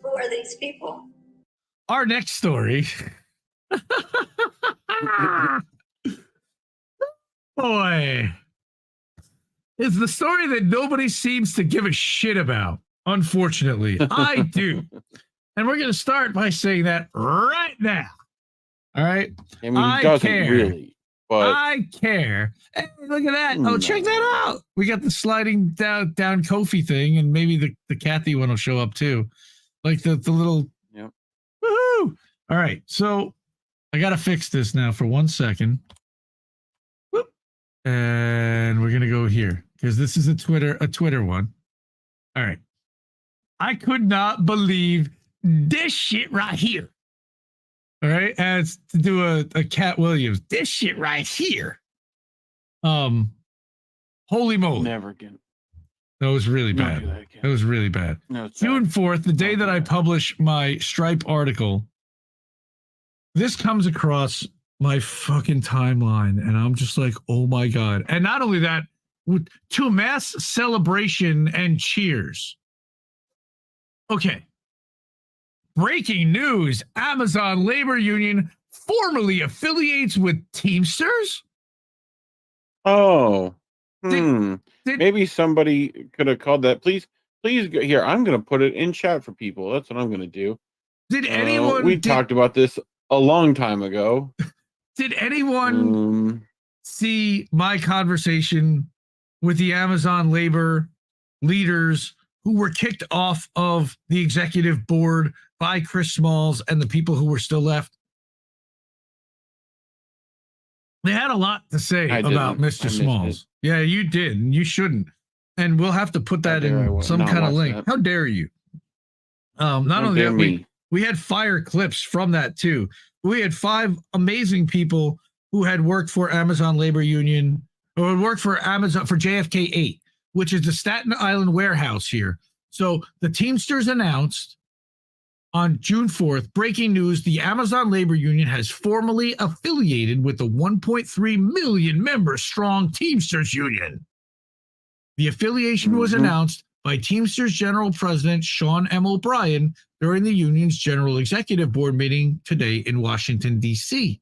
Who are these people? Our next story. Boy. Is the story that nobody seems to give a shit about. Unfortunately, I do. And we're going to start by saying that right now. All right? I mean, he doesn't really, but I care. Hey, look at that. No. Oh, check that out. We got the sliding down Kofi thing, and maybe the Kathy one will show up too. Like the little... Yep. Woohoo! All right, so I got to fix this now for 1 second. Whoop. And we're going to go here because this is a Twitter one. All right. I could not believe this shit right here. All right, as to do a Cat Williams. This shit right here. Holy moly. Never again. That was really Don't bad. do that again. That was really bad. No, it's June bad. 4th, the day Don't that do I that. publish my Stripe article, this comes across my fucking timeline, and I'm just like, oh my God. And not only that, to mass celebration and cheers. Okay. Breaking news, Amazon Labor Union formally affiliates with Teamsters? Oh. Did- Maybe somebody could have called that. Please go here. I'm going to put it in chat for people. That's what I'm going to do. Did anyone... We talked about this a long time ago. Did anyone see my conversation with the Amazon labor leaders who were kicked off of the executive board by Chris Smalls and the people who were still left? They had a lot to say about Mr. Smalls. Yeah, you did, and you shouldn't. And we'll have to put that in some kind of link. How dare you? Not only that, we had fire clips from that too. We had 5 amazing people who had worked for Amazon Labor Union or had worked for Amazon for JFK 8, which is the Staten Island warehouse here. So the Teamsters announced on June 4th, breaking news, the Amazon Labor Union has formally affiliated with the 1.3 million member strong Teamsters Union. The affiliation was announced by Teamsters General President Sean M. O'Brien during the union's General Executive Board meeting today in Washington, D.C.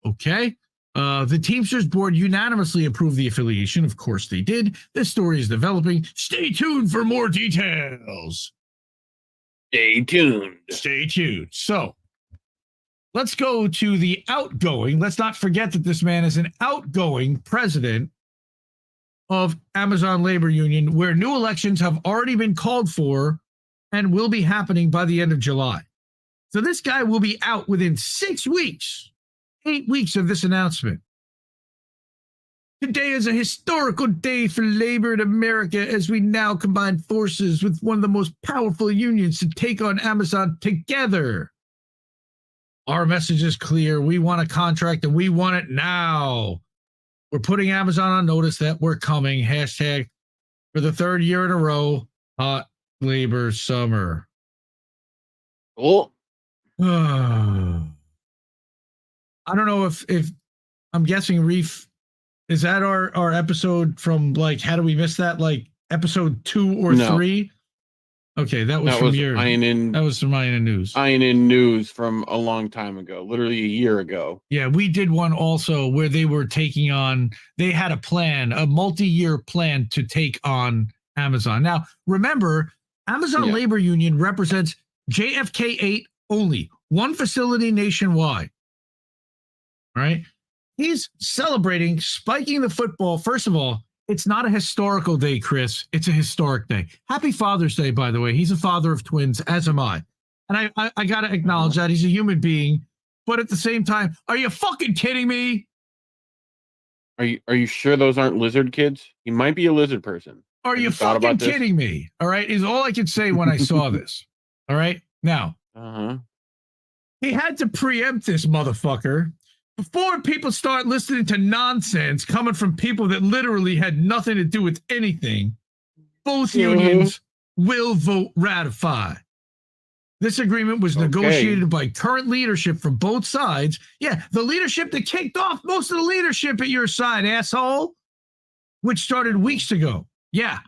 Okay. The Teamsters Board unanimously approved the affiliation. Of course they did. This story is developing. Stay tuned for more details. Stay tuned. Stay tuned. So let's go to the outgoing. Let's not forget that this man is an outgoing president of Amazon Labor Union, where new elections have already been called for and will be happening by the end of July. So this guy will be out within 6 weeks, 8 weeks of this announcement. Today is a historical day for labor in America as we now combine forces with one of the most powerful unions to take on Amazon together. Our message is clear. We want a contract and we want it now. We're putting Amazon on notice that we're coming. Hashtag for the 3rd year in a row, hot labor summer. Oh. I don't know if I'm guessing Reef, is that our episode from like, how do we miss that? Like episode 2 or 3? Okay, that was from INN News. INN News from a long time ago, literally a year ago. Yeah, we did one also where they were taking on, they had a plan, a multi-year plan to take on Amazon. Now, remember, Amazon Labor Union represents JFK 8 only, one facility nationwide. All right? He's celebrating, spiking the football. First of all, it's not a historical day, Chris. It's a historic day. Happy Father's Day, by the way. He's a father of twins, as am I. And I got to acknowledge that he's a human being. But at the same time, are you fucking kidding me? Are you sure those aren't lizard kids? He might be a lizard person. Are you fucking kidding me? All right, is all I could say when I saw this. All right, now, he had to preempt this motherfucker before people start listening to nonsense coming from people that literally had nothing to do with anything. Both unions will vote ratify. This agreement was negotiated by current leadership from both sides. Yeah, the leadership that kicked off most of the leadership at your side, asshole. which started weeks ago. Yeah.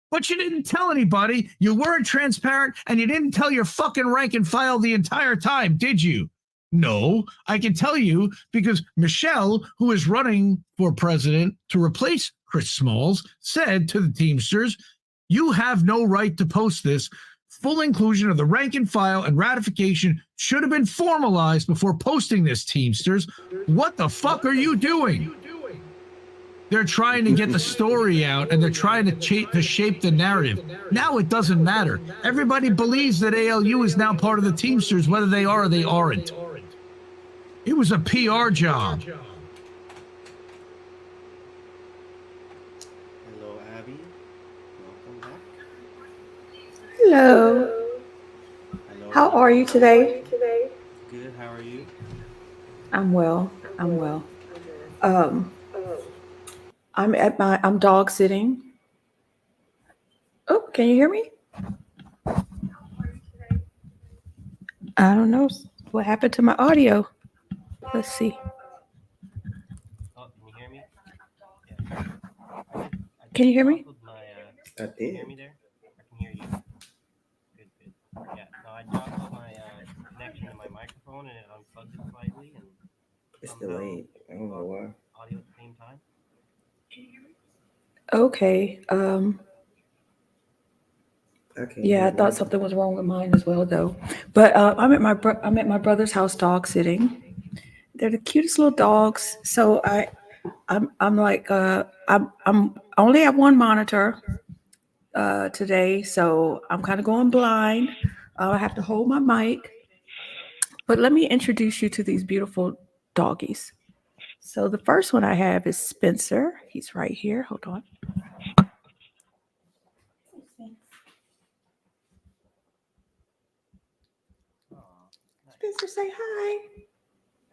But you didn't tell anybody. You weren't transparent, and you didn't tell your fucking rank and file the entire time, did you? No, I can tell you because Michelle, who is running for president to replace Chris Smalls, said to the Teamsters, you have no right to post this. Full inclusion of the rank and file and ratification should have been formalized before posting this, Teamsters. What the fuck are you doing? They're trying to get the story out, and they're trying to shape the narrative. Now it doesn't matter. Everybody believes that ALU is now part of the Teamsters, whether they are or they aren't. It was a PR job. Hello, Abby. Welcome back. Hello. Hello. How are you today? Good. How are you? I'm well. I'm dog sitting. Oh, can you hear me? I don't know what happened to my audio. Let's see. Oh, can you hear me? Yeah. Can you hear me? Can you hear me there? I can hear you. Good. Yeah. No, I toggled my connection to my microphone and it unplugged it slightly, and It's delayed. I don't know why. audio at the same time. Okay. Yeah, I thought something was wrong with mine as well, though. But I'm at my brother's house dog sitting. They're the cutest little dogs. So I'm like I'm only have one monitor today, so I'm kind of going blind. I have to hold my mic. But let me introduce you to these beautiful doggies. So the first one I have is Spencer. He's right here. Hold on. Spencer, say hi.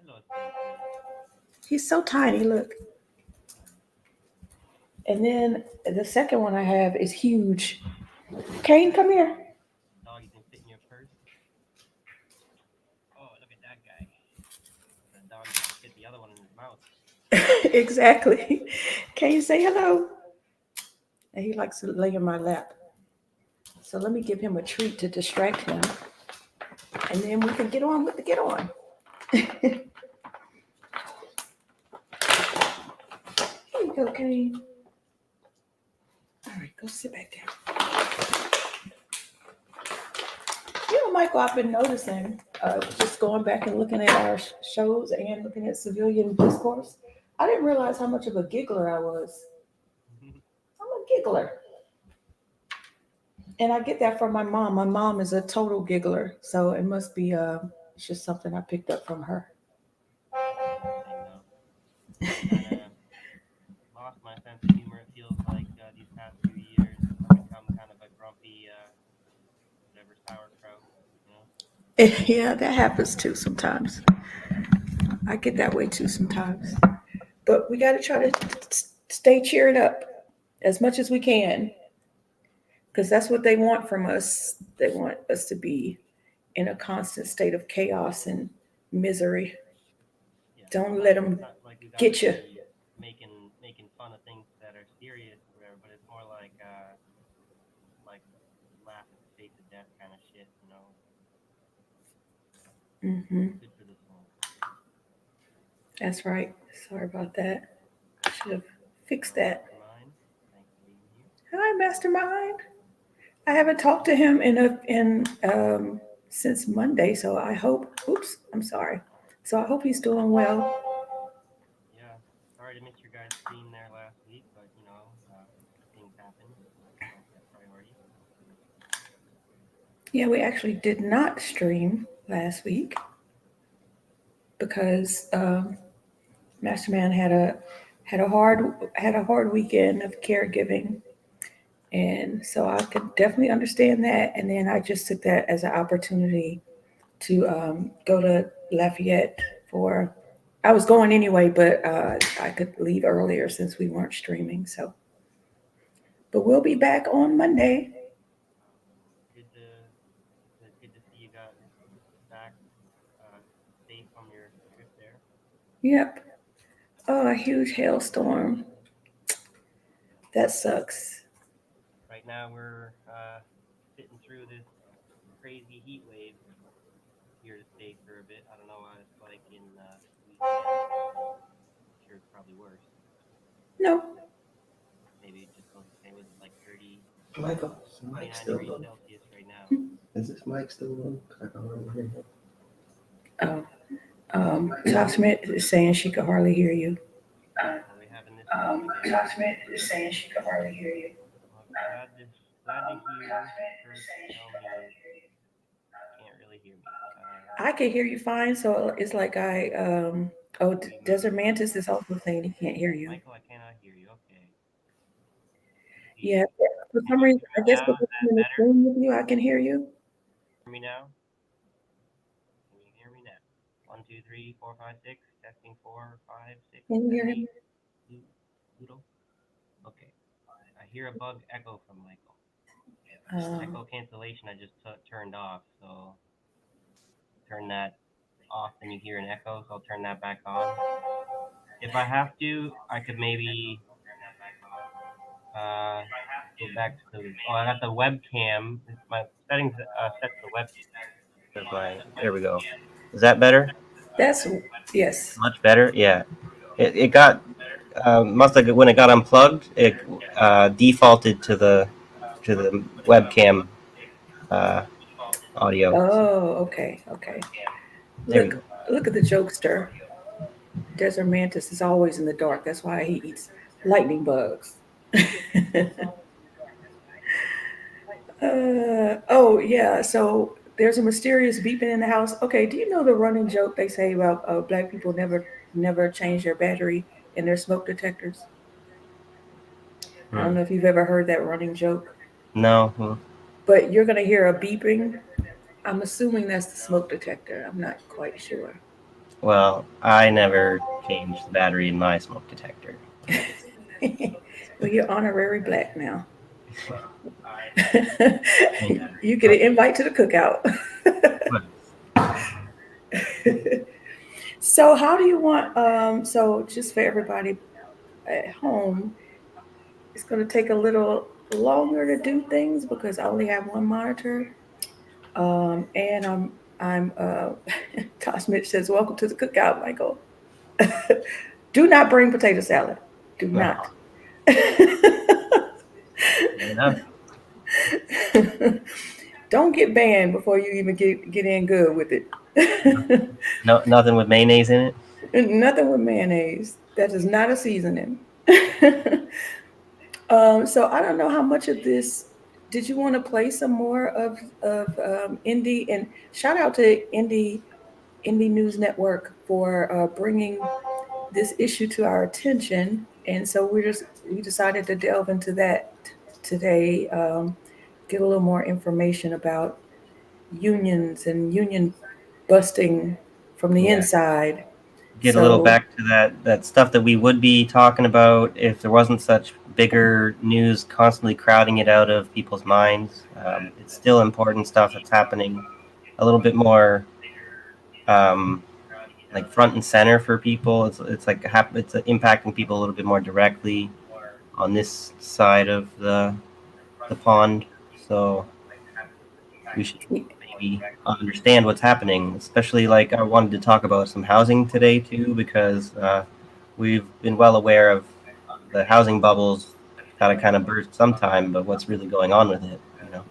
Hello. He's so tiny, look. And then the second one I have is huge. Kane, come here. Dog, you can fit in your purse. Oh, look at that guy. The dog can fit the other one in his mouth. Exactly. Kane, say hello. And he likes to lay in my lap. So let me give him a treat to distract him. And then we can get on with the get on. Here you go, Kane. All right, go sit back down. You know, Michael, I've been noticing, just going back and looking at our shows and looking at Civilian Discourse, I didn't realize how much of a giggler I was. I'm a giggler. And I get that from my mom. My mom is a total giggler. So it must be it's just something I picked up from her. I know. Lost my sense of humor. It feels like these past few years I've become kind of a grumpy, whatever, sauerkraut. You know? Yeah, that happens too sometimes. I get that way too sometimes. But we got to try to stay cheered up as much as we can. Because that's what they want from us. They want us to be in a constant state of chaos and misery. Yeah. Don't let them like get you. Making fun of things that are serious or whatever, but it's more like laugh at the face of death kind of shit, you know. Mm-hmm. Good for the soul. That's right. Sorry about that. I should have fixed that. Mastermind, thanks for being here. Hi, Mastermind. I haven't talked to him since Monday, so I hope. Oops, I'm sorry. So I hope he's doing well. Yeah, sorry to miss your guys' stream there last week, but you know, things happen. That's priority. Yeah, we actually did not stream last week because Masterman had a hard weekend of caregiving. And so I could definitely understand that. And then I just took that as an opportunity to go to Lafayette I was going anyway, but I could leave earlier since we weren't streaming. So, but we'll be back on Monday. Good to see you guys back safe from your trip there. Yep. Oh, a huge hailstorm. That sucks. Right now we're sitting through this crazy heat wave here to stay for a bit. I don't know what it's like in Louisiana. I'm sure it's probably worse. No. Maybe it just goes the same with like 30, Michael, is the 29 mic still degrees on? Celsius right now. Is this mic still on? I can hardly hear you. Todd Smith is saying she could hardly hear you. Are we having this problem again? Todd Smith is saying she could hardly hear you. Well, glad to hear her tell me can't really hear me. I can hear you fine, so it's like Desert Mantis is also saying he can't hear you. Michael, I cannot hear you. Okay. Yeah, for some reason, I guess Now, because is I'm in the that better? room with you, I can hear you. Hear me now? Can you hear me now? 1, 2, 3, 4, 5, 6. Testing 4, 5, 6. Can you hear him? Little. Okay. I hear a bug echo from Michael. Echo cancellation I just turned off, so turn that off and you hear an echo, so I'll turn that back on. If I have to, I could maybe go back to the, I got the webcam. My settings set to the webcam. There we go. Is that better? That's, yes. Much better? Yeah. It got, must have, when it got unplugged, it defaulted to the webcam audio. Oh, okay. Look at the jokester. Desert Mantis is always in the dark. That's why he eats lightning bugs. Oh, yeah. So there's a mysterious beeping in the house. Okay, do you know the running joke they say about Black people never change their battery in their smoke detectors? I don't know if you've ever heard that running joke. No. But you're going to hear a beeping. I'm assuming that's the smoke detector. I'm not quite sure. Well, I never changed the battery in my smoke detector. Well, you're honorary Black now. You get an invite to the cookout. So how do you want, so just for everybody at home, it's going to take a little longer to do things because I only have one monitor. And I'm Todd Smith says, welcome to the cookout, Michael. Do not bring potato salad. Do not. Don't get banned before you even get in good with it. No, nothing with mayonnaise in it? Nothing with mayonnaise. That is not a seasoning. So I don't know how much of this. Did you want to play some more of Indie? And shout out to Indie News Network for bringing this issue to our attention. And so we decided to delve into that today, get a little more information about unions and union busting from the inside. Get a little back to that stuff that we would be talking about if there wasn't such bigger news constantly crowding it out of people's minds. It's still important stuff that's happening a little bit more like front and center for people. It's impacting people a little bit more directly on this side of the pond. So we should maybe understand what's happening, especially like I wanted to talk about some housing today too, because we've been well aware of the housing bubbles that it kind of burst sometime, but what's really going on with it, you know?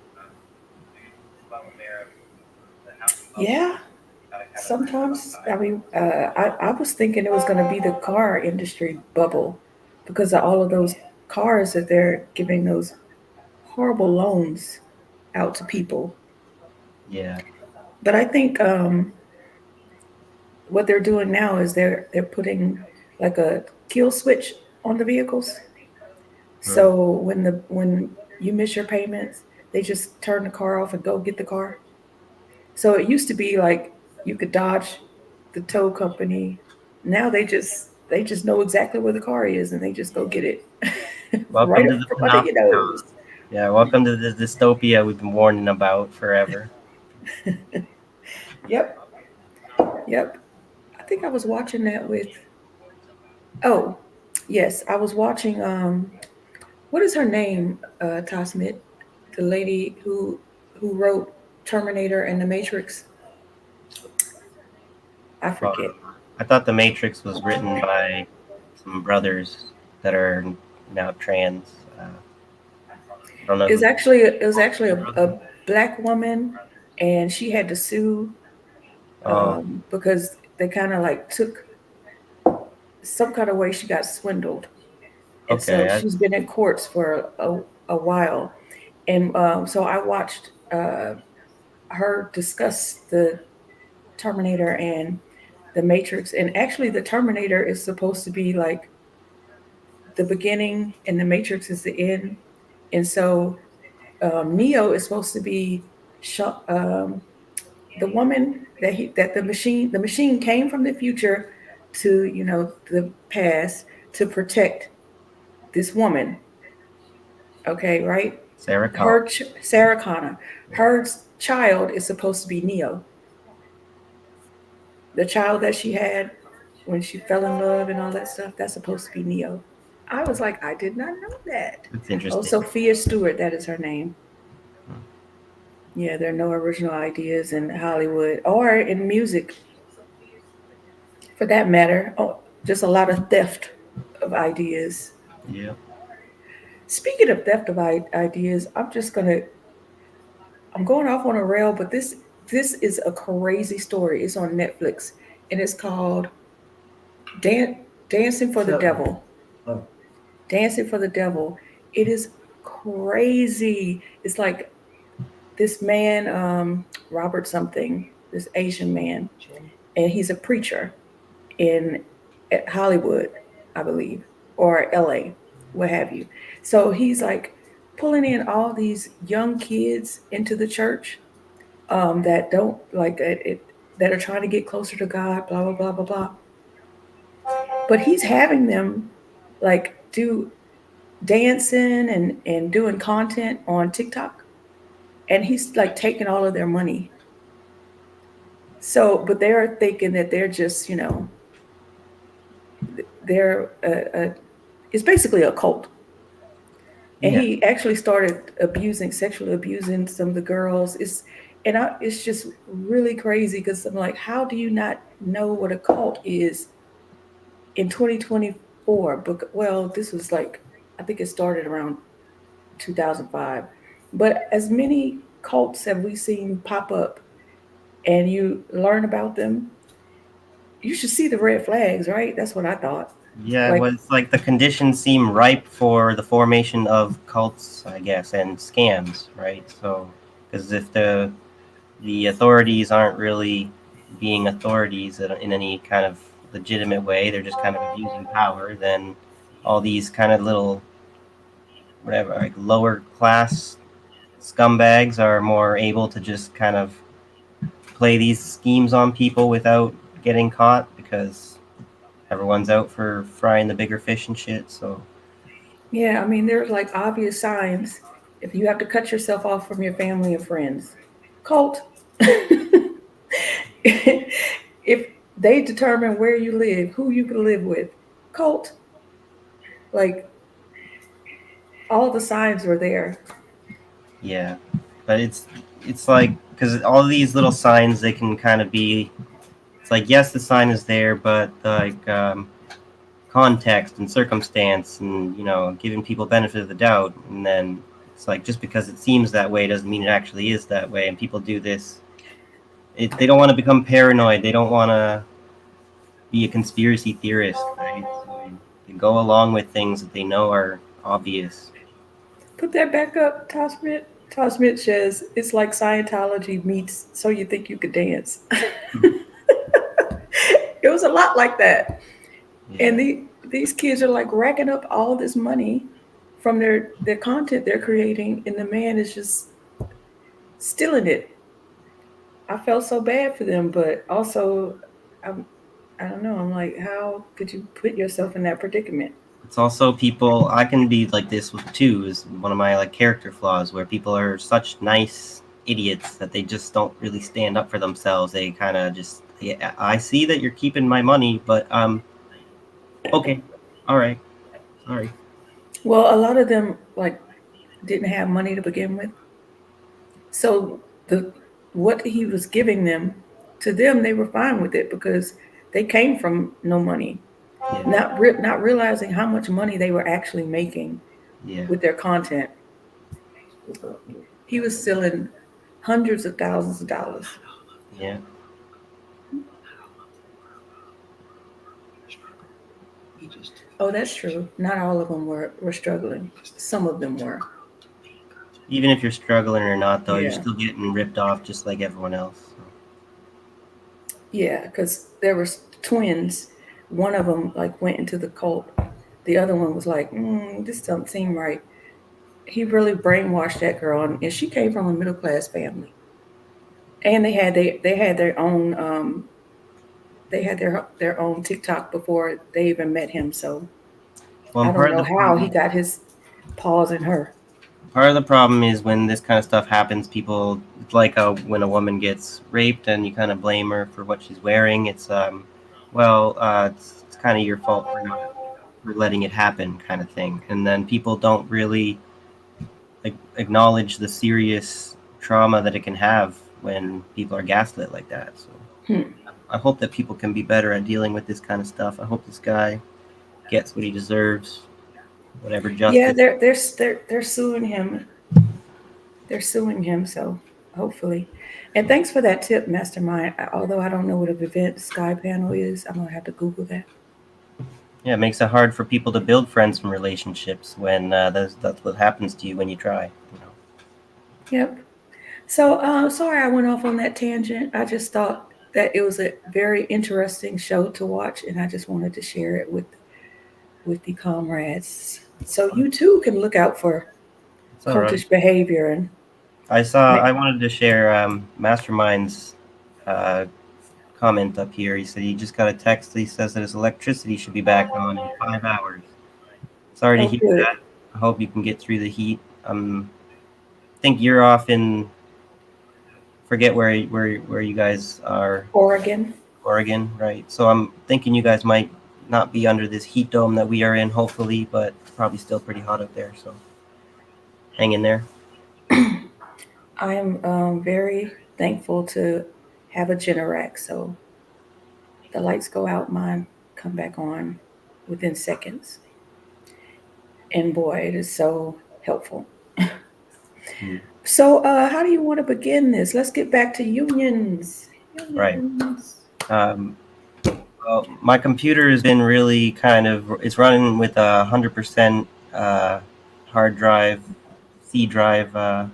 Yeah. Sometimes, I mean, I was thinking it was going to be the car industry bubble because of all of those cars that they're giving those horrible loans out to people. Yeah. But I think what they're doing now is they're putting like a kill switch on the vehicles. So when you miss your payments, they just turn the car off and go get the car. So it used to be like you could dodge the tow company. Now they just know exactly where the car is and they just go get it. Right up from under your nose. Yeah, welcome to the dystopia we've been warning about forever. Yep. I think I was watching that with. Oh, yes, I was watching what is her name, Tasmit? The lady who wrote Terminator and The Matrix. I forget. I thought The Matrix was written by some brothers that are now trans. I don't know. It was actually a black woman, and she had to sue because they kind of like took some kind of way she got swindled. And Okay, so she's been in courts for a while. And so I watched her discuss the Terminator and the Matrix. And actually, the Terminator is supposed to be like the beginning, and the Matrix is the end. And so Neo is supposed to be the woman that the machine came from the future to, you know, the past to protect this woman. Okay, right? Sarah Connor. Sarah Connor. Her child is supposed to be Neo. The child that she had when she fell in love and all that stuff, that's supposed to be Neo. I was like, I did not know that. That's interesting. Oh, Sophia Stewart, that is her name. Yeah, there are no original ideas in Hollywood or in music, for that matter. Oh, just a lot of theft of ideas. Yeah. Speaking of theft of ideas, I'm going off on a rail, but this is a crazy story. It's on Netflix, and it's called Dancing for the Devil. Oh. Dancing for the Devil. It is crazy. It's like this man, Robert something, this Asian man, and he's a preacher at Hollywood, I believe, or LA, what have you. So he's like pulling in all these young kids into the church that don't like it, that are trying to get closer to God, blah, blah, blah, blah, blah. But he's having them like do dancing and doing content on TikTok. And he's like taking all of their money. So, but they're thinking that they're just, you know, it's basically a cult. And he actually started sexually abusing some of the girls. It's just really crazy because I'm like, how do you not know what a cult is in 2024? Well, this was like, I think it started around 2005. But as many cults have we seen pop up and you learn about them, you should see the red flags, right? That's what I thought. Yeah, it was like the conditions seem ripe for the formation of cults, I guess, and scams, right? So, because if the authorities aren't really being authorities in any kind of legitimate way, they're just kind of abusing power, then all these kind of little, whatever, like lower class scumbags are more able to just kind of play these schemes on people without getting caught because everyone's out for frying the bigger fish and shit. So yeah, I mean, there's like obvious signs. If you have to cut yourself off from your family and friends, cult. If they determine where you live, who you can live with, cult. Like all the signs were there. Yeah, but it's like, because all these little signs, they can kind of be, it's like, yes, the sign is there, but like context and circumstance and, you know, giving people benefit of the doubt. And then it's like, just because it seems that way doesn't mean it actually is that way. And people do this. They don't want to become paranoid. They don't want to be a conspiracy theorist, right? So they go along with things that they know are obvious. Put that back up, Tasmit. Tasmit says it's like Scientology meets So You Think You Could Dance. It was a lot like that. Yeah. And these kids are like racking up all this money from their content they're creating, and the man is just stealing it. I felt so bad for them, but also I don't know. I'm like, how could you put yourself in that predicament? It's also people, I can be like this too, is one of my like character flaws, where people are such nice idiots that they just don't really stand up for themselves. They kind of just, yeah, I see that you're keeping my money, but okay, all right, sorry. Well, a lot of them like didn't have money to begin with. So the what he was giving them, to them, they were fine with it because they came from no money, Yeah. not realizing how much money they were actually making Yeah. with their content. He was selling hundreds of thousands of dollars. Yeah. Oh, that's true. Not all of them were struggling. Some of them were. Even if you're struggling or not, though, you're Yeah. still getting ripped off just like everyone else. So. Yeah, because there was twins. One of them like went into the cult. The other one was like, this doesn't seem right. He really brainwashed that girl, and she came from a middle class family. And they had their own they had their own TikTok before they even met him. So Well, I don't know how he got his paws in her. Part of the problem is when this kind of stuff happens, people, it's like when a woman gets raped and you kind of blame her for what she's wearing. It's it's kind of your fault for letting it happen, kind of thing. And then people don't really acknowledge the serious trauma that it can have when people are gaslit like that. So I hope that people can be better at dealing with this kind of stuff. I hope this guy gets what he deserves, whatever justice. Yeah, they're suing him. They're suing him, so hopefully. And thanks for that tip, Mastermind. Although I don't know what a Vivint Sky Panel is, I'm gonna have to Google that. Yeah, it makes it hard for people to build friends and relationships when that's what happens to you when you try. You know? Yep. So sorry I went off on that tangent. I just thought that it was a very interesting show to watch, and I just wanted to share it with the comrades. So you too can look out for cultish behavior. And I wanted to share Mastermind's comment up here. He said he just got a text. He says that his electricity should be back on in 5 hours. Sorry to hear that. I hope you can get through the heat. I think you're off in, forget where you guys are. Oregon, right? So I'm thinking you guys might not be under this heat dome that we are in, hopefully, but it's probably still pretty hot up there. So hang in there. I am very thankful to have a Generac, so the lights go out, mine come back on within seconds. And boy, it is so helpful. So how do you want to begin this? Let's get back to unions. Right. Well, my computer has been really it's running with 100% hard drive, C drive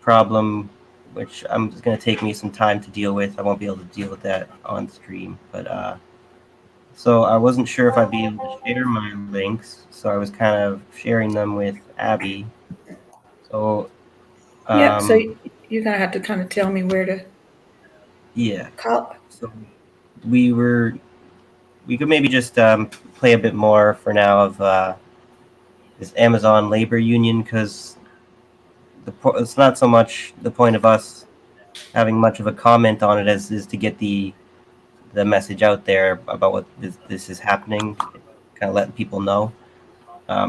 problem, which it's going to take me some time to deal with. I won't be able to deal with that on stream, but so I wasn't sure if I'd be able to share my links, so I was kind of sharing them with Abby. So so you're gonna have to kind of tell me where to call. So we could maybe just play a bit more for now of this Amazon labor union, because it's not so much the point of us having much of a comment on it as is to get the message out there about what this is happening, kind of letting people know,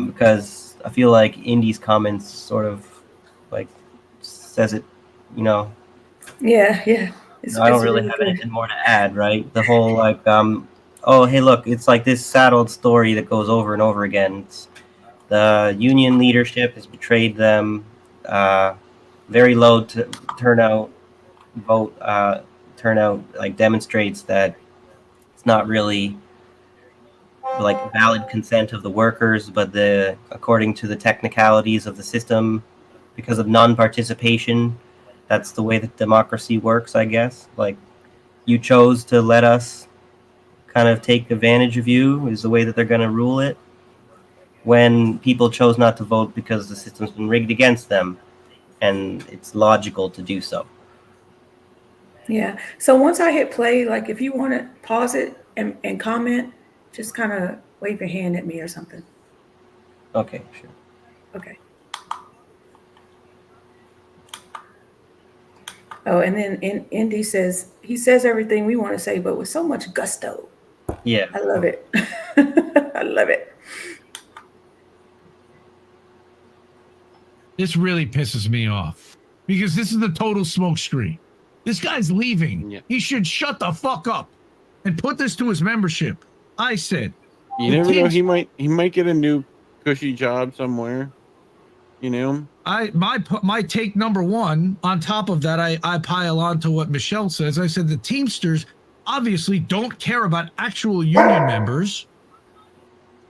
because I feel like Indy's comments sort of like says it, Yeah. I don't really have anything more to add, right? The whole oh, hey, look, it's like this sad old story that goes over and over again. The union leadership has betrayed them. Very low turnout like demonstrates that it's not really like valid consent of the workers, but according to the technicalities of the system, because of non-participation, that's the way that democracy works, I guess. Like, you chose to let us kind of take advantage of you is the way that they're going to rule it, when people chose not to vote because the system's been rigged against them, and it's logical to do so. Yeah. So once I hit play, like if you want to pause it and comment, just kind of wave your hand at me or something. Okay, sure. Okay. Oh, and then Indy says, he says everything we want to say, but with so much gusto. Yeah. I love it. I love it. This really pisses me off because this is the total smokescreen. This guy's leaving. Yeah. He should shut the fuck up and put this to his membership. I said, You the never know. teams- He might get a new cushy job somewhere. You know. my take number one. On top of that, I pile on to what Michelle says. I said the Teamsters obviously don't care about actual union members.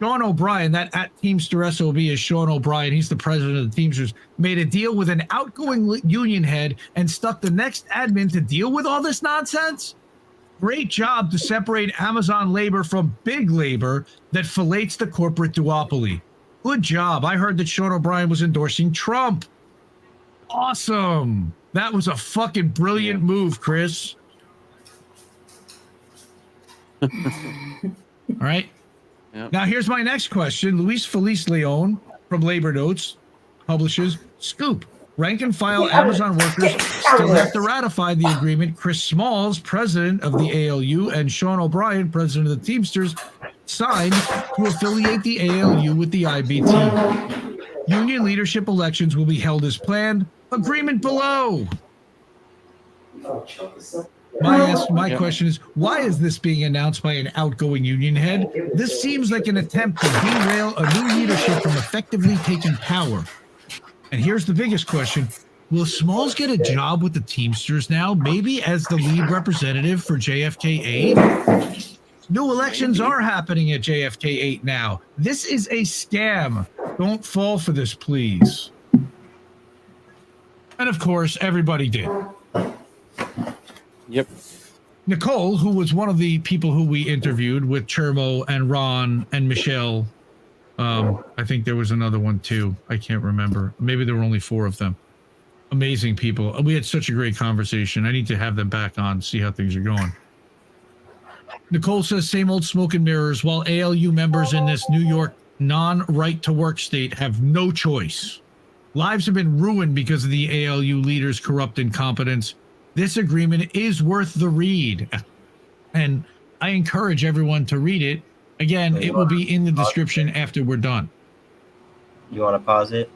Sean O'Brien, that at Teamster SOB is Sean O'Brien. He's the president of the Teamsters. Made a deal with an outgoing union head and stuck the next admin to deal with all this nonsense. Great job to separate Amazon labor from big labor that fillets the corporate duopoly. Good job. I heard that Sean O'Brien was endorsing Trump. Awesome. That was a fucking brilliant move, Chris. All right. Yep. Now, here's my next question. Luis Felice Leon from Labor Notes publishes Scoop. Rank and file Amazon workers still have to ratify the agreement Chris Smalls, president of the ALU, and Sean O'Brien, president of the Teamsters, signed to affiliate the ALU with the IBT. Union leadership elections will be held as planned. Agreement below. My question is, why is this being announced by an outgoing union head? This seems like an attempt to derail a new leadership from effectively taking power. And here's the biggest question. Will Smalls get a job with the Teamsters now, maybe as the lead representative for JFK 8? New elections are happening at JFK 8 now. This is a scam. Don't fall for this, please. And of course, everybody did. Yep. Nicole, who was one of the people who we interviewed with Chermo and Ron and Michelle, I think there was another one too. I can't remember. Maybe there were only 4 of them. Amazing people. We had such a great conversation. I need to have them back on, see how things are going. Nicole says, same old smoke and mirrors, while ALU members in this New York non-right-to-work state have no choice. Lives have been ruined because of the ALU leaders' corrupt incompetence. This agreement is worth the read. And I encourage everyone to read it. Again, it will be in the description after we're done. You want to pause it?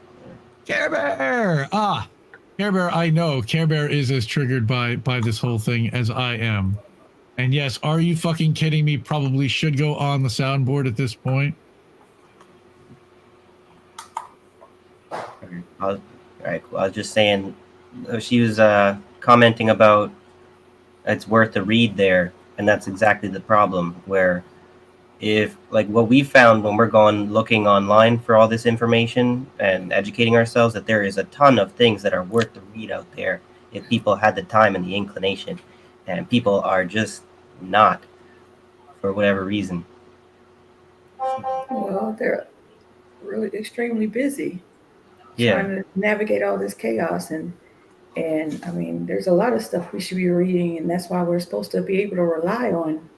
Care Bear! Care Bear, I know. Care Bear is as triggered by this whole thing as I am. And yes, are you fucking kidding me? Probably should go on the soundboard at this point. All right, cool. I was just saying, she was commenting about it's worth a read there, and that's exactly the problem, where if, like, what we found when we're going looking online for all this information and educating ourselves, that there is a ton of things that are worth the read out there if people had the time and the inclination, and people are just not, for whatever reason. Well, they're really extremely busy Yeah. trying to navigate all this chaos, and I mean, there's a lot of stuff we should be reading, and that's why we're supposed to be able to rely on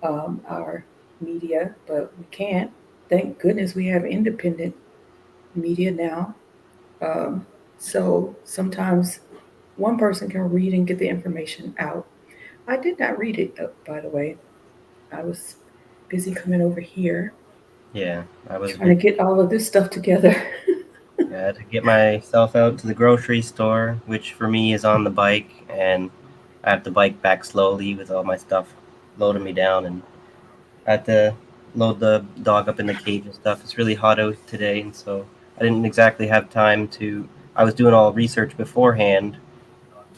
our media, but we can't. Thank goodness we have independent media now. So sometimes one person can read and get the information out. I did not read it, by the way. I was busy coming over here. Yeah, I was trying to get all of this stuff together. I had to get myself out to the grocery store, which for me is on the bike, and I have to bike back slowly with all my stuff loading me down, and I had to load the dog up in the cage and stuff. It's really hot out today, and so I didn't exactly have time to. I was doing all research beforehand,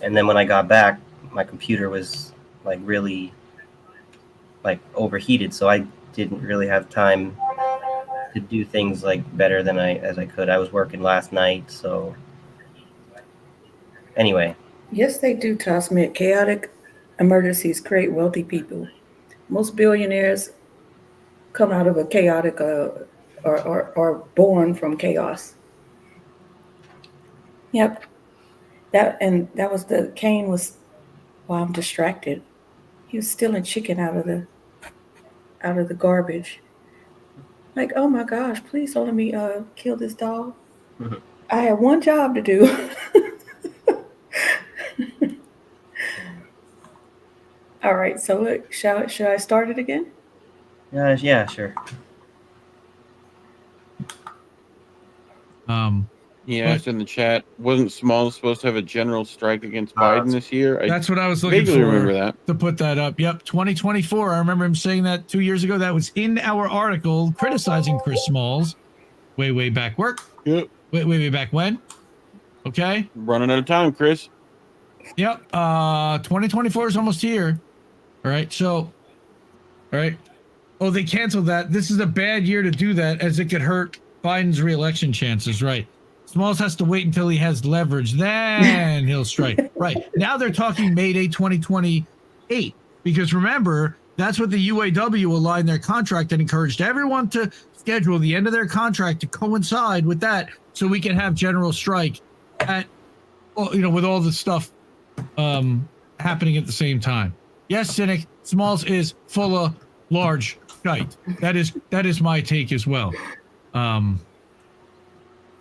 and then when I got back, my computer was like really like overheated, so I didn't really have time to do things like better than I could. I was working last night, so anyway. Yes, they do, Tosmit. Chaotic emergencies create wealthy people. Most billionaires come out of a chaotic or born from chaos. Yep. That was the Kane was. Well, I'm distracted. He was stealing chicken out of the garbage. Like, oh my gosh, please don't let me kill this dog. Mm-hmm. I have one job to do. All right, so look, should I start it again? Yeah, sure. He asked in the chat, wasn't Smalls supposed to have a general strike against Biden this year? That's what I was looking vaguely for. remember that. To put that up. Yep, 2024. I remember him saying that 2 years ago. That was in our article criticizing Chris Smalls. Way back. Work. Yep. Way back when? Okay. Running out of time, Chris. Yep. 2024 is almost here. All right. So, all right. Oh, they canceled that. This is a bad year to do that, as it could hurt Biden's reelection chances. Right. Smalls has to wait until he has leverage. Then he'll strike. Right. Now they're talking May Day 2028. Because remember, that's what the UAW aligned their contract and encouraged everyone to schedule the end of their contract to coincide with that, so we can have general strike at, with all the stuff happening at the same time. Yes, Cynic, Smalls is full of large shite. That is my take as well.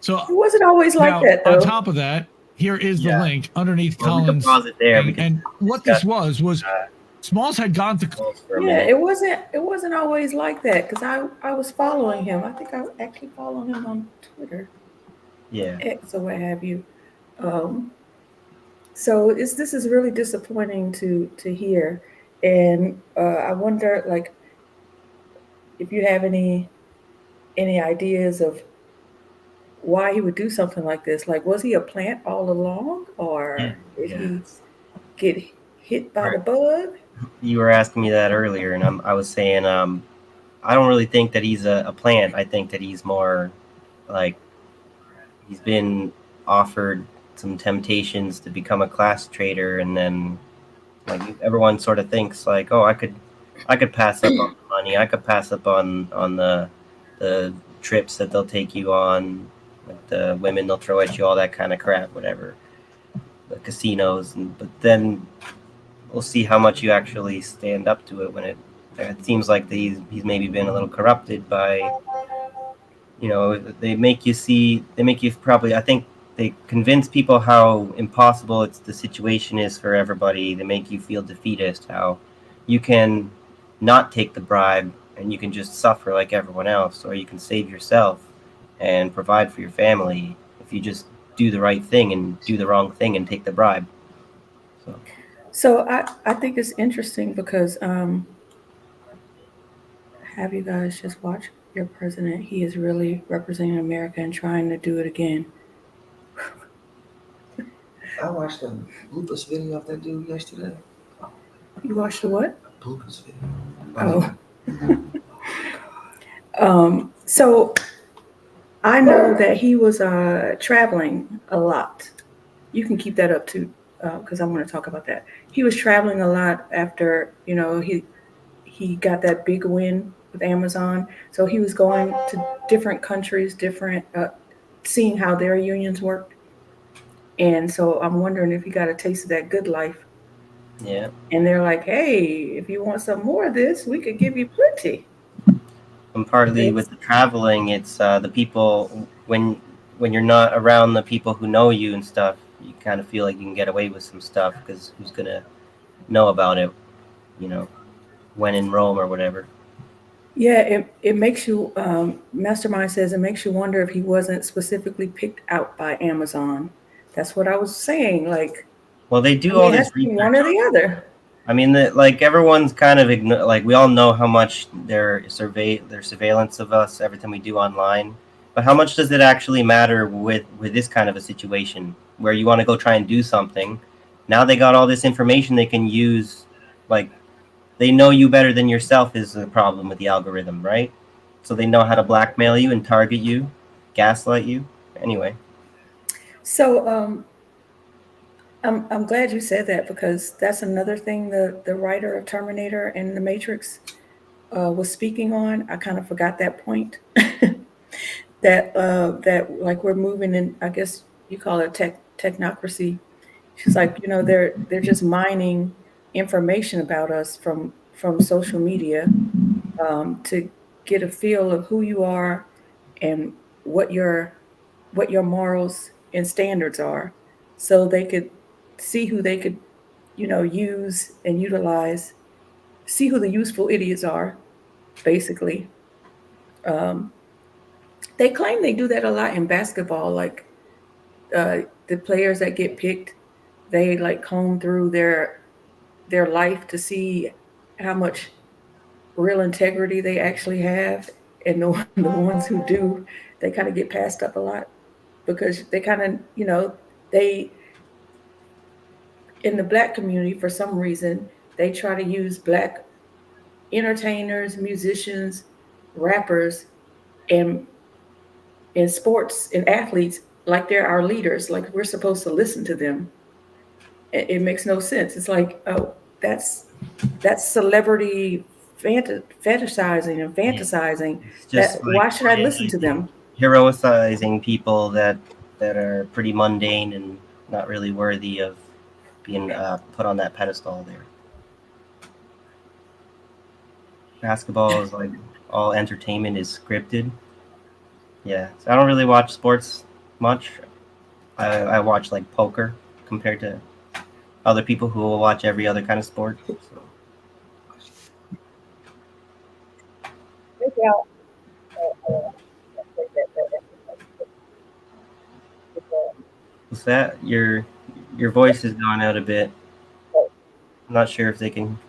So It wasn't always like that, though. On top of that, here is the link underneath Collins. Pause it there. And what this was Smalls had gone to. Yeah, it wasn't always like that, because I was following him. I think I actually follow him on Twitter. Yeah. X or what have you. So this is really disappointing to hear, and I wonder, like, if you have any ideas of why he would do something like this. Like, was he a plant all along, or did he get hit by the bug? You were asking me that earlier, and I was saying I don't really think that he's a plant. I think that he's more like he's been offered some temptations to become a class trader, and then like everyone sort of thinks like, oh, I could pass up on the money. I could pass up on the trips that they'll take you on, like the women they'll throw at you, all that kind of crap, whatever. The casinos, but then we'll see how much you actually stand up to it when it seems like he's maybe been a little corrupted by, they make you probably, I think they convince people how impossible the situation is for everybody. They make you feel defeatist, how you can not take the bribe and you can just suffer like everyone else, or you can save yourself and provide for your family if you just do the right thing and do the wrong thing and take the bribe. So I think it's interesting because have you guys just watch your president? He is really representing America and trying to do it again. I watched a bloopers video of that dude yesterday. You watched the what? A bloopers video. Oh. So I know that he was traveling a lot. You can keep that up too, because I want to talk about that. He was traveling a lot after, he got that big win with Amazon. So he was going to different countries, seeing how their unions worked. And so I'm wondering if he got a taste of that good life. Yeah. And they're like, hey, if you want some more of this, we could give you plenty. And partly with the traveling, it's the people, when you're not around the people who know you and stuff, you kind of feel like you can get away with some stuff because who's going to know about it, when in Rome or whatever. Yeah, it makes you, Mastermind says it makes you wonder if he wasn't specifically picked out by Amazon. That's what I was saying. Like, well, they do all this research. One or the other. I mean, everyone's kind of we all know how much their surveillance of us, everything we do online. But how much does it actually matter with this kind of a situation where you want to go try and do something? Now they got all this information they can use. Like, they know you better than yourself is the problem with the algorithm, right? So they know how to blackmail you and target you, gaslight you. Anyway. So I'm glad you said that, because that's another thing the writer of Terminator and The Matrix was speaking on. I kind of forgot that point. that like we're moving in, I guess you call it technocracy. She's like, they're just mining information about us from social media to get a feel of who you are and what your morals and standards are, so they could see who they could, use and utilize, see who the useful idiots are, basically. They claim they do that a lot in basketball. Like, the players that get picked, they like comb through their life to see how much real integrity they actually have, and the ones who do, they kind of get passed up a lot because they kind of, they in the black community for some reason they try to use black entertainers, musicians, rappers, and sports and athletes like they're our leaders, like we're supposed to listen to them. It makes no sense. It's like, oh, that's celebrity fetishizing and fantasizing. Just like, why should I listen to them? Heroicizing people that are pretty mundane and not really worthy of being put on that pedestal there. Basketball is like all entertainment is scripted. Yeah, so I don't really watch sports much. I watch like poker compared to other people who will watch every other kind of sport. So. What's that? Your voice has gone out a bit. I'm not sure if they can.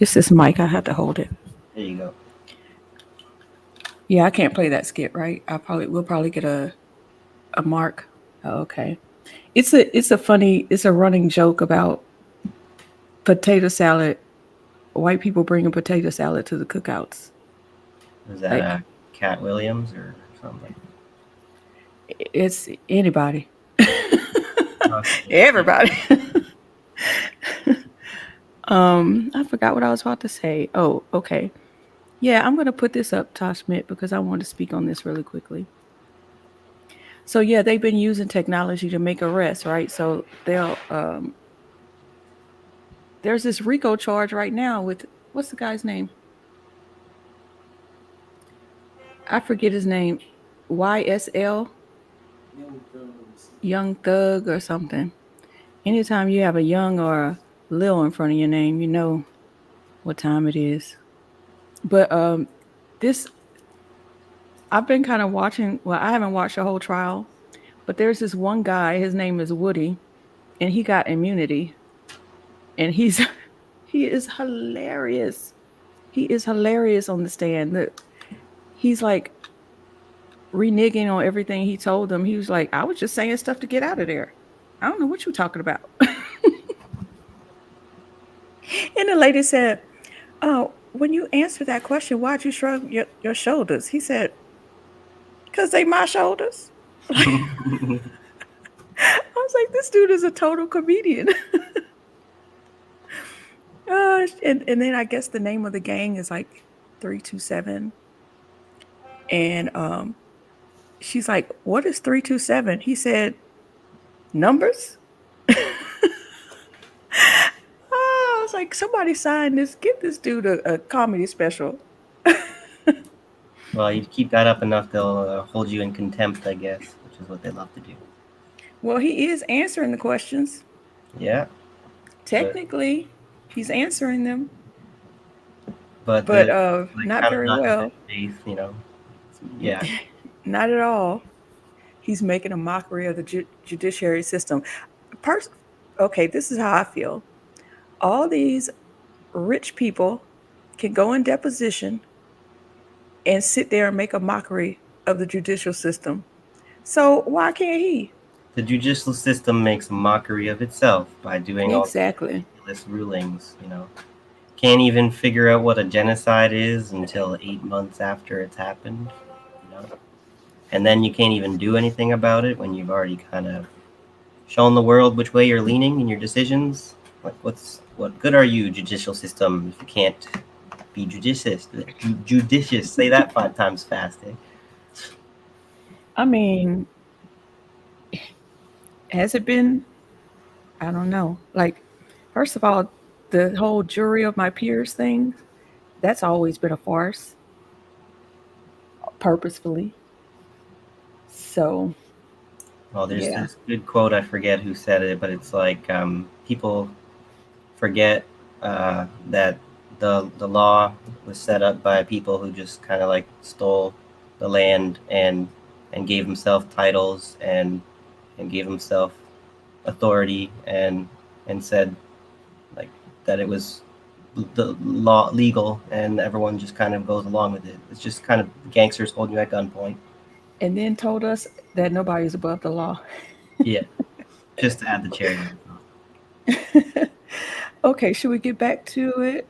It's this mic. I have to hold it. There you go. Yeah, I can't play that skit, right? We'll probably get a mark. Oh, okay. It's a running joke about potato salad. White people bringing potato salad to the cookouts. Is that Cat Williams or something? It's anybody. Everybody. I forgot what I was about to say. Oh, okay. Yeah, I'm going to put this up, Tosh Schmidt, because I want to speak on this really quickly. So, yeah, they've been using technology to make arrests, right? So they'll there's this RICO charge right now with, what's the guy's name? I forget his name. YSL? Young Thug or something. Anytime you have a young or a Lil in front of your name, you know what time it is. But I've been kind of watching, well, I haven't watched the whole trial, but there's this one guy, his name is Woody, and he got immunity. And he is hilarious. He is hilarious on the stand. He's like reneging on everything he told them. He was like, I was just saying stuff to get out of there. I don't know what you're talking about. And the lady said, oh, when you answered that question, why'd you shrug your shoulders? He said, because they my shoulders. I was like, this dude is a total comedian. And then I guess the name of the gang is like 327. And she's like, what is 327? He said, numbers? I was like, somebody sign this. Get this dude a comedy special. Well, you keep that up enough, they'll hold you in contempt, I guess, which is what they love to do. Well, he is answering the questions. Yeah. Technically, he's answering them. But not very well. Faith, you know. Yeah. Not at all. He's making a mockery of the judiciary system. Okay, this is how I feel. All these rich people can go in deposition and sit there and make a mockery of the judicial system. So why can't he? The judicial system makes a mockery of itself by doing all these ridiculous rulings, you know. Can't even figure out what a genocide is until 8 months after it's happened, you know. And then you can't even do anything about it when you've already kind of shown the world which way you're leaning in your decisions. Like, what good are you, judicial system, if you can't be judicious? Say that 5 times fast, eh? I mean, has it been? I don't know. Like, first of all, the whole jury of my peers thing, that's always been a farce, purposefully. So, well, there's this good quote, I forget who said it, but it's like people forget that the law was set up by people who just kind of like stole the land and gave themselves titles and and gave himself authority and said like that it was the law legal, and everyone just kind of goes along with it. It's just kind of gangsters holding you at gunpoint. And then told us that nobody's above the law. Yeah, just to add the cherry on top. Okay, should we get back to it?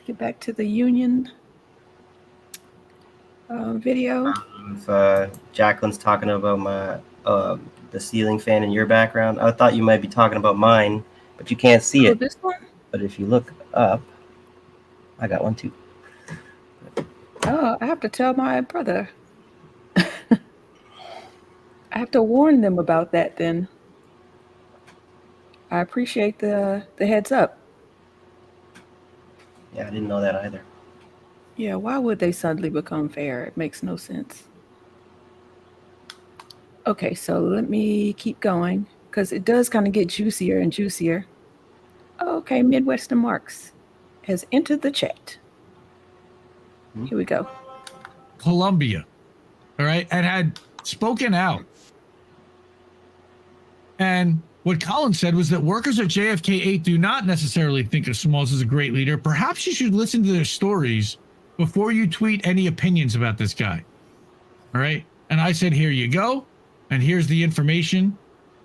Get back to the union video. If Jacqueline's talking about my the ceiling fan in your background, I thought you might be talking about mine, but you can't see Oh, it. this one? But if you look up, I got one too. Oh, I have to tell my brother. I have to warn them about that then. I appreciate the heads up. Yeah, I didn't know that either. Yeah, why would they suddenly become fair? It makes no sense. Okay, so let me keep going because it does kind of get juicier and juicier. Okay, Midwestern Marks has entered the chat. Here we go. Columbia, all right, and had spoken out. And what Colin said was that workers at JFK 8 do not necessarily think of Smalls as a great leader. Perhaps you should listen to their stories before you tweet any opinions about this guy. All right. And I said, here you go. And here's the information.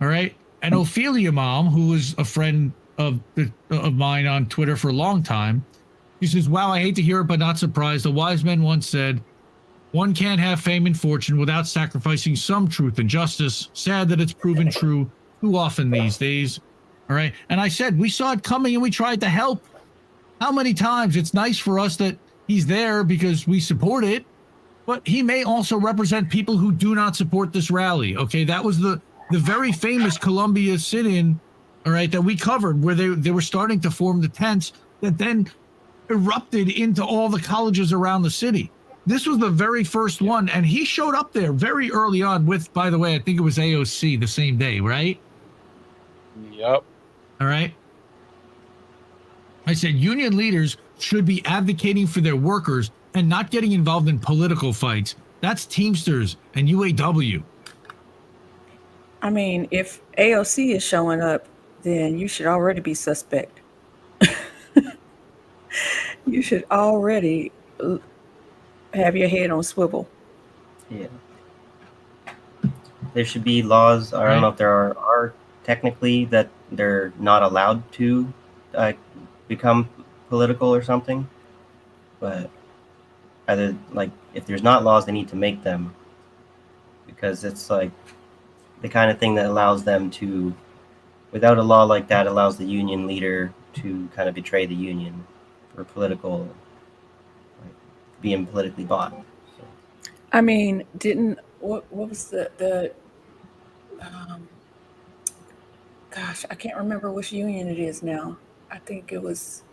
All right. And Ophelia Mom, who was a friend of mine on Twitter for a long time, she says, wow, I hate to hear it, but not surprised. A wise man once said, one can't have fame and fortune without sacrificing some truth and justice. Sad that it's proven true too often these days. All right. And I said, we saw it coming and we tried to help. How many times? It's nice for us that he's there because we support it, but he may also represent people who do not support this rally. Okay. That was the very famous Columbia sit-in, all right, that we covered, where they were starting to form the tents that then erupted into all the colleges around the city. This was the very first one, and he showed up there very early on with, by the way, I think it was AOC the same day, right? Yep. All right. I said union leaders should be advocating for their workers and not getting involved in political fights. That's Teamsters and UAW. I mean, if AOC is showing up, then you should already be suspect. You should already have your head on swivel. Yeah. There should be laws. I don't know if there are technically that they're not allowed to become political or something. But either, like, if there's not laws, they need to make them, because it's like the kind of thing that allows them to, without a law like that, allows the union leader to kind of betray the union for political, like, being politically bought. So. I mean, what was the gosh, I can't remember which union it is now. I think it was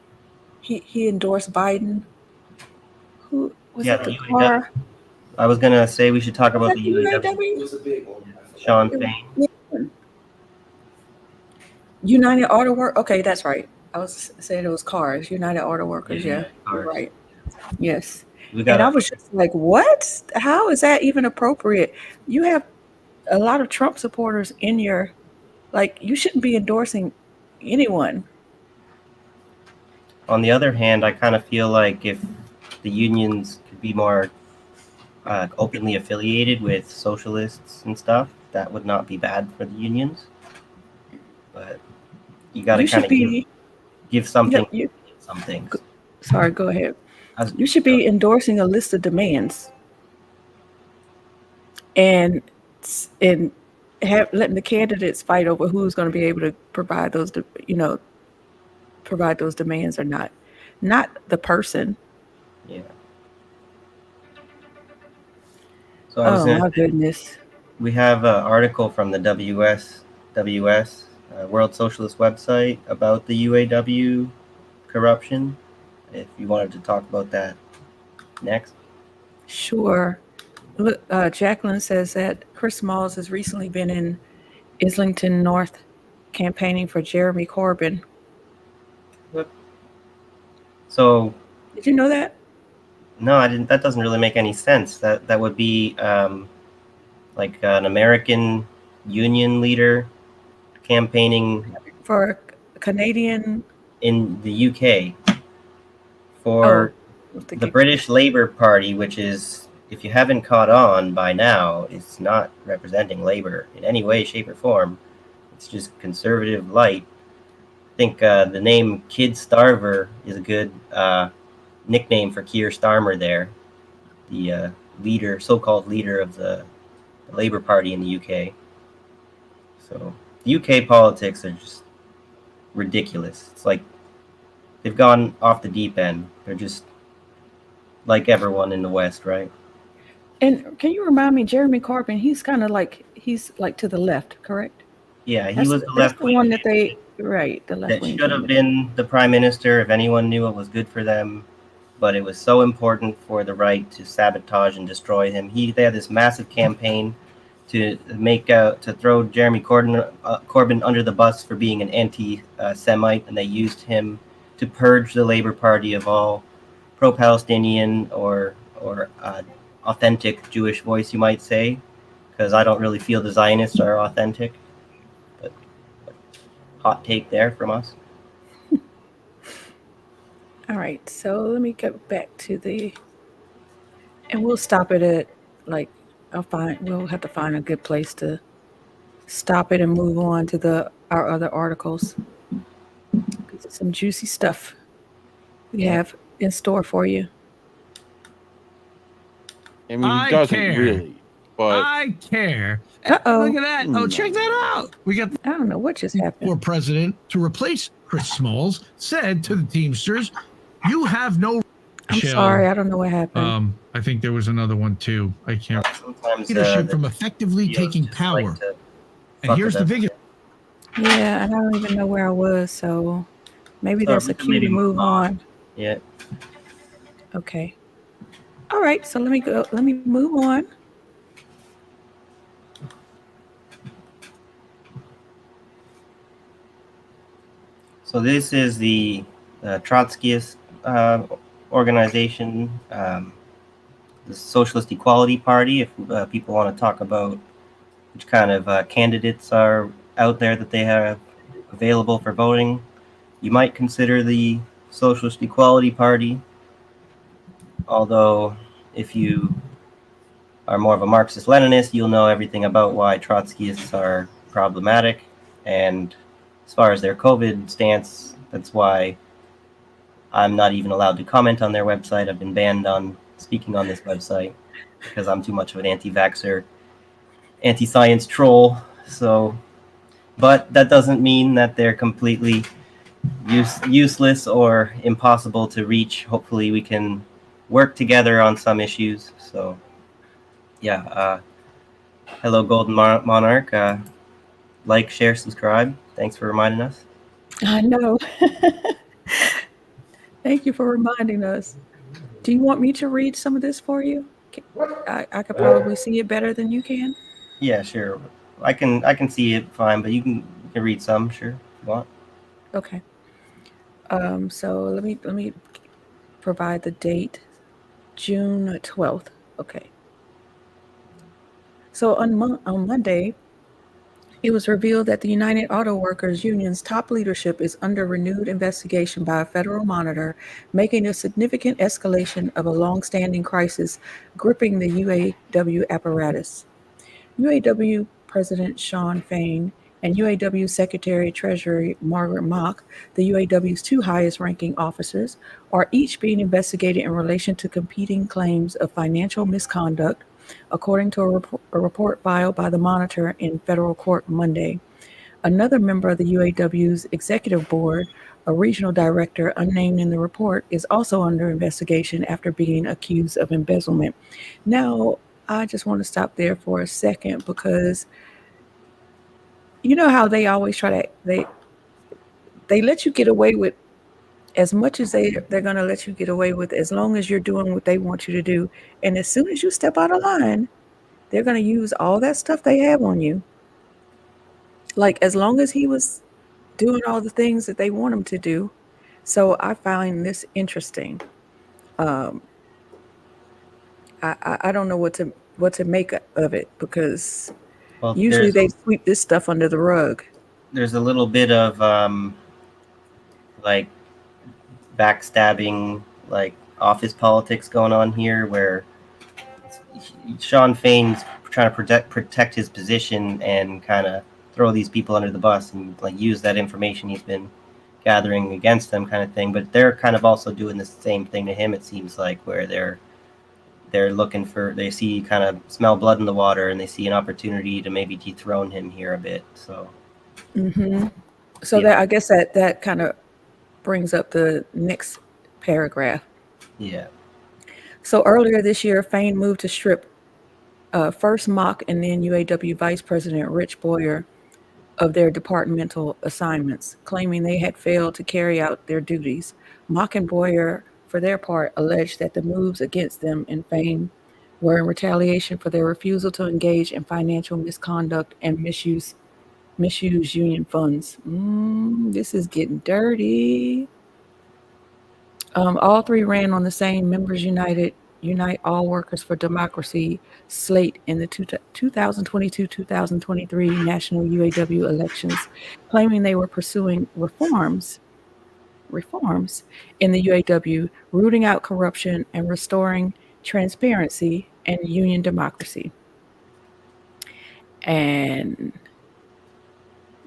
he endorsed Biden. Who was it? The car? I was gonna say we should talk about the UAW. It was a big one. Sean Payne. United Auto Work. Okay, that's right. I was saying it was cars. United Auto Workers. Yeah, you're right. Yes. And I was just like, what? How is that even appropriate? You have a lot of Trump supporters in your, like, you shouldn't be endorsing anyone. On the other hand, I kind of feel like if the unions could be more openly affiliated with socialists and stuff, that would not be bad for the unions. But you got to kind of give something. Some things. Sorry, go ahead. You should be endorsing a list of demands and letting the candidates fight over who's going to be able to provide those, provide those demands or not the person. Yeah. So my goodness. We have an article from the WS World Socialist website about the UAW corruption. If you wanted to talk about that next. Sure. Look, Jacqueline says that Chris Smalls has recently been in Islington North campaigning for Jeremy Corbyn. Yep. So. Did you know that? No, I didn't. That doesn't really make any sense. That would be like an American union leader campaigning For Canadian. in the UK for the British Labour Party, which is, if you haven't caught on by now, it's not representing Labour in any way, shape, or form. It's just conservative light. I think the name Kid Starver is a good nickname for Keir Starmer there, the leader, so-called leader of the Labour Party in the UK. So the UK politics are just ridiculous. It's like they've gone off the deep end. They're just like everyone in the West, right? And can you remind me, Jeremy Corbyn, he's like to the left, correct? Yeah, he was the left one that they, right, the left that wing. should have been the prime minister if anyone knew it was good for them. But it was so important for the right to sabotage and destroy him. They had this massive campaign to to throw Jeremy Corbyn under the bus for being an anti-Semite, and they used him to purge the Labour Party of all pro-Palestinian or authentic Jewish voice, you might say, because I don't really feel the Zionists are authentic. But hot take there from us. All right, so let me get back to and we'll stop it at, like, we'll have to find a good place to stop it and move on to our other articles. It's some juicy stuff we have in store for you. I mean, he doesn't really, but I care. Uh-oh. Look at that. Oh, check that out. We got I don't know what just happened. our president to replace Chris Smalls said to the Teamsters, "You have no." I'm sorry, I don't know what happened. I think there was another one too. I can't. Sometimes Leadership from effectively taking power. And here's the biggest. Yeah, and I don't even know where I was, so maybe that's a cue to move on. Yeah. Okay. All right, so let me move on. So this is the Trotskyist organization, the Socialist Equality Party. If people want to talk about which kind of candidates are out there that they have available for voting, you might consider the Socialist Equality Party. Although, if you are more of a Marxist-Leninist, you'll know everything about why Trotskyists are problematic. And as far as their COVID stance, that's why I'm not even allowed to comment on their website. I've been banned on speaking on this website because I'm too much of an anti-vaxxer, anti-science troll. So, but that doesn't mean that they're completely useless or impossible to reach. Hopefully we can work together on some issues. So yeah, hello Golden Monarch. Like, share, subscribe. Thanks for reminding us. I know. Thank you for reminding us. Do you want me to read some of this for you? I could probably see it better than you can. Yeah, sure. I can see it fine, but you can read some, sure, if you want. Okay. So let me provide the date, June 12th. Okay. So on Monday, it was revealed that the United Auto Workers Union's top leadership is under renewed investigation by a federal monitor, making a significant escalation of a long-standing crisis gripping the UAW apparatus. UAW President Shawn Fain and UAW Secretary-Treasurer Margaret Mock, the UAW's two highest-ranking officers, are each being investigated in relation to competing claims of financial misconduct, according to a report filed by the Monitor in federal court Monday. Another member of the UAW's executive board, a regional director unnamed in the report, is also under investigation after being accused of embezzlement. Now, I just want to stop there for a second because you know how they always try to, they let you get away with as much as they're going to let you get away with, as long as you're doing what they want you to do. And as soon as you step out of line, they're going to use all that stuff they have on you. Like, as long as he was doing all the things that they want him to do. So I find this interesting. I don't know what to what to make of it, because Well, usually they sweep this stuff under the rug. there's a little bit of like backstabbing, like office politics going on here, where Sean Fain's trying to protect his position and kind of throw these people under the bus and like use that information he's been gathering against them, kind of thing. But they're kind of also doing the same thing to him, it seems like, where they're looking for, they see, kind of smell blood in the water, and they see an opportunity to maybe dethrone him here a bit. So So Yeah. that, I guess that kind of brings up the next paragraph. yeah. So earlier this year, Fain moved to strip first Mock and then UAW Vice President Rich Boyer of their departmental assignments, claiming they had failed to carry out their duties. Mock and Boyer, for their part, alleged that the moves against them and Fain were in retaliation for their refusal to engage in financial misconduct and misuse union funds. This is getting dirty. All three ran on the same Members Unite All Workers for Democracy slate in the 2022-2023 national UAW elections, claiming they were pursuing reforms in the UAW, rooting out corruption and restoring transparency and union democracy. And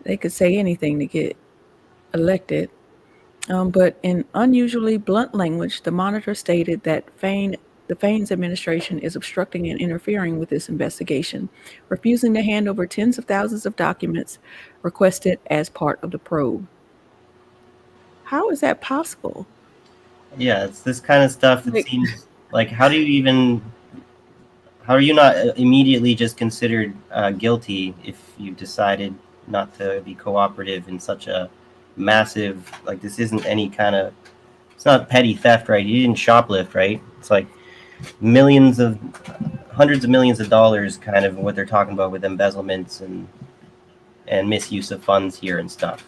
they could say anything to get elected. But in unusually blunt language, the Monitor stated that the Fain's administration is obstructing and interfering with this investigation, refusing to hand over tens of thousands of documents requested as part of the probe. How is that possible? Yeah, it's this kind of stuff that seems like, how are you not immediately just considered guilty if you decided not to be cooperative in such a massive, like, this isn't any kind of, it's not petty theft, right? You didn't shoplift, right? It's like hundreds of millions of dollars, kind of what they're talking about with embezzlements and misuse of funds here and stuff.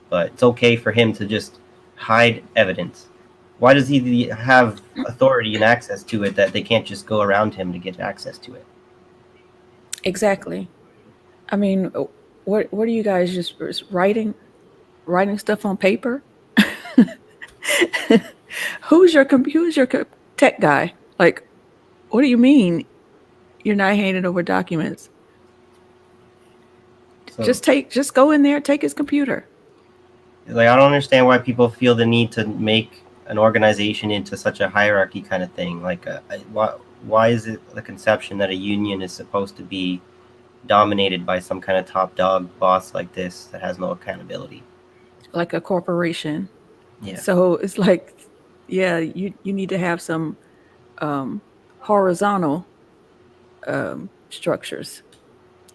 But it's okay for him to just hide evidence. Why does he have authority and access to it that they can't just go around him to get access to it? Exactly. I mean, what are you guys just writing stuff on paper? Who's your tech guy? Like, what do you mean you're not handing over documents? So, just go in there, take his computer. Like, I don't understand why people feel the need to make an organization into such a hierarchy kind of thing. Like, why is it the conception that a union is supposed to be dominated by some kind of top dog boss like this that has no accountability? Like a corporation. Yeah. So it's like, yeah, you need to have some horizontal structures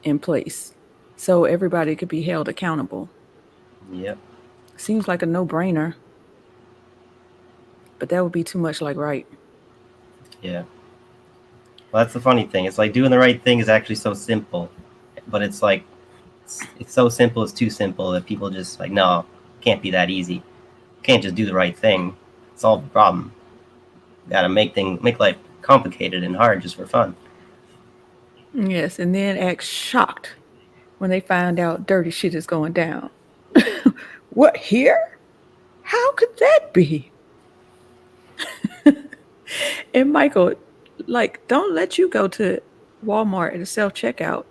in place so everybody could be held accountable. Yep. Seems like a no-brainer, but that would be too much like right. Yeah. Well, that's the funny thing. It's like doing the right thing is actually so simple, but it's like it's so simple, it's too simple that people just like, no, can't be that easy. You can't just do the right thing, solve the problem. You gotta make life complicated and hard just for fun. Yes, and then act shocked when they find out dirty shit is going down. What, here? How could that be? And Michael, like, don't let you go to Walmart at a self-checkout.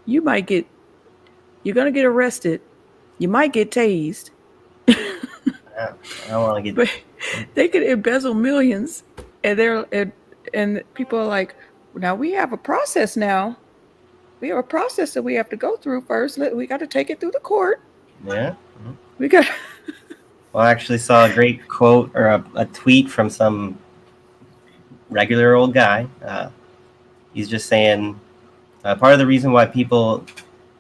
You're gonna get arrested. You might get tased. I don't want to get. But they could embezzle millions, and people are like, now we have a process now. We have a process that we have to go through first. We got to take it through the court. Yeah. We got. Well, I actually saw a great quote or a tweet from some regular old guy. He's just saying part of the reason why people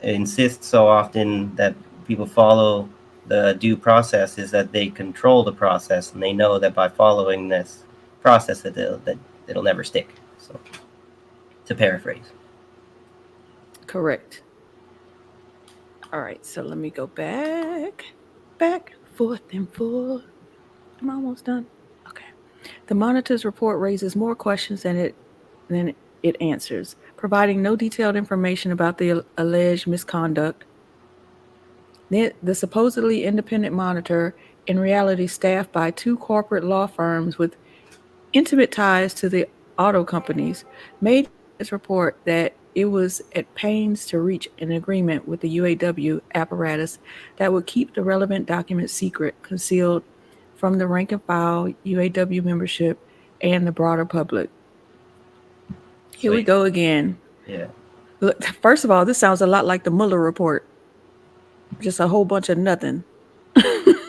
insist so often that people follow the due process is that they control the process, and they know that by following this process that it'll never stick. So, to paraphrase. Correct. All right, so let me go back, forth and forth. I'm almost done. Okay. The Monitor's report raises more questions than it answers, providing no detailed information about the alleged misconduct. The supposedly independent monitor, in reality staffed by 2 corporate law firms with intimate ties to the auto companies, made its report that it was at pains to reach an agreement with the UAW apparatus that would keep the relevant documents secret, concealed from the rank and file UAW membership and the broader public. Here we go again. Yeah. Look, first of all, this sounds a lot like the Mueller report. Just a whole bunch of nothing. This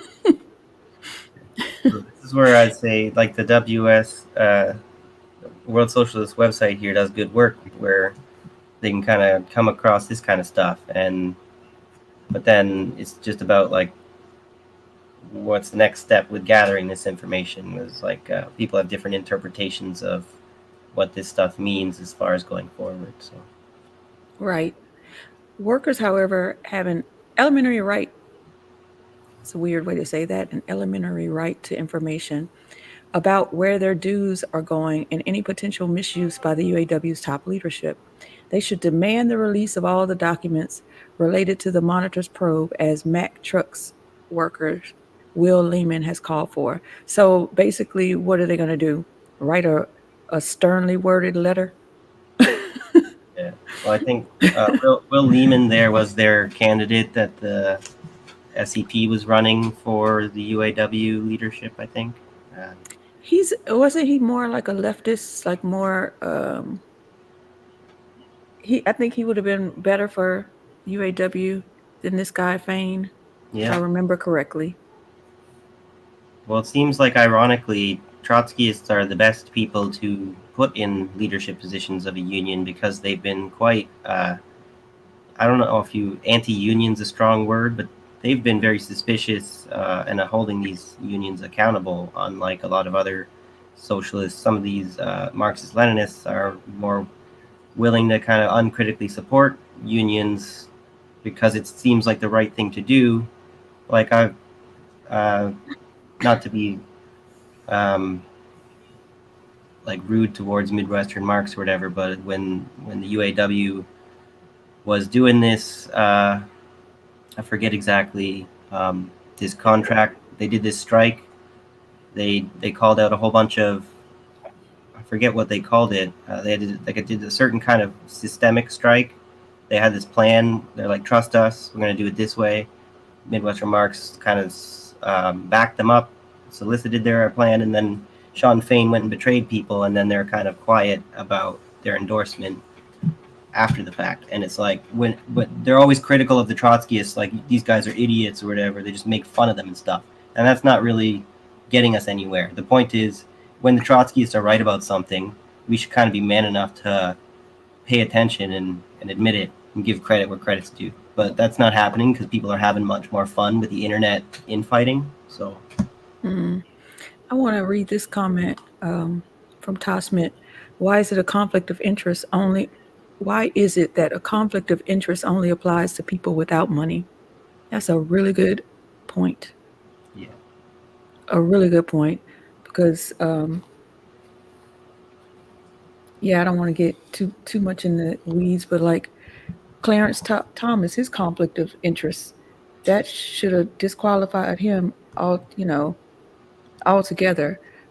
is where I'd say, like, the World Socialist website here does good work, where they can kind of come across this kind of stuff, but then it's just about like what's the next step with gathering this information. Is like people have different interpretations of what this stuff means as far as going forward. So, right. Workers, however, have an elementary right. It's a weird way to say that, an elementary right to information about where their dues are going and any potential misuse by the UAW's top leadership. They should demand the release of all the documents related to the monitor's probe, as Mack Trucks workers Will Lehman has called for. So basically, what are they going to do? Write a sternly worded letter? Yeah. Well, I think Will Lehman there was their candidate that the SEP was running for the UAW leadership, I think. Wasn't he more like a leftist, like more I think he would have been better for UAW than this guy Fain, if I remember correctly. Well, it seems like, ironically, Trotskyists are the best people to put in leadership positions of a union, because they've been quite, I don't know if anti-union's a strong word, but they've been very suspicious and are holding these unions accountable, unlike a lot of other socialists. Some of these Marxist-Leninists are more willing to kind of uncritically support unions because it seems like the right thing to do. Like, I've not to be like rude towards Midwestern Marx or whatever, but when the UAW was doing this, I forget exactly, this contract, they did this strike. They called out a whole bunch of, I forget what they called it. They did a certain kind of systemic strike. They had this plan. They're like, trust us, we're going to do it this way. Midwestern Marx kind of backed them up, solicited their plan, and then Sean Fain went and betrayed people, and then they're kind of quiet about their endorsement after the fact. And it's like, but they're always critical of the Trotskyists, like, these guys are idiots or whatever. They just make fun of them and stuff. And that's not really getting us anywhere. The point is, when the Trotskyists are right about something, we should kind of be man enough to pay attention and admit it and give credit where credit's due. But that's not happening because people are having much more fun with the internet infighting. So I want to read this comment from Tosmit. Why is it a conflict of interest only? Why is it that a conflict of interest only applies to people without money? That's a really good point. Yeah. A really good point, because I don't want to get too much in the weeds, but like Clarence Thomas, his conflict of interest, that should have disqualified him altogether.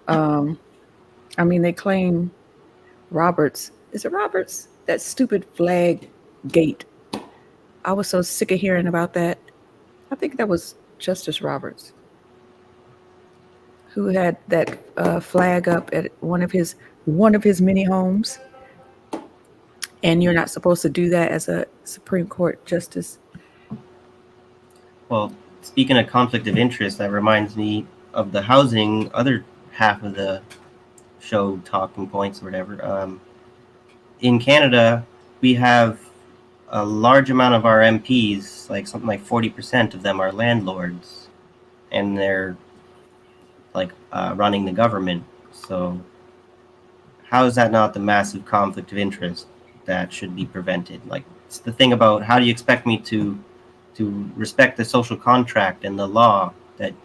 I mean, they claim Roberts. Is it Roberts? That stupid flag gate. I was so sick of hearing about that. I think that was Justice Roberts who had that flag up at one of his many homes. And you're not supposed to do that as a Supreme Court justice. Well, speaking of conflict of interest, that reminds me of the housing, other half of the show talking points or whatever. In Canada, we have a large amount of our MPs, like something like 40% of them are landlords, and they're like running the government. So how is that not the massive conflict of interest that should be prevented? Like, it's the thing about, how do you expect me to respect the social contract and the law that's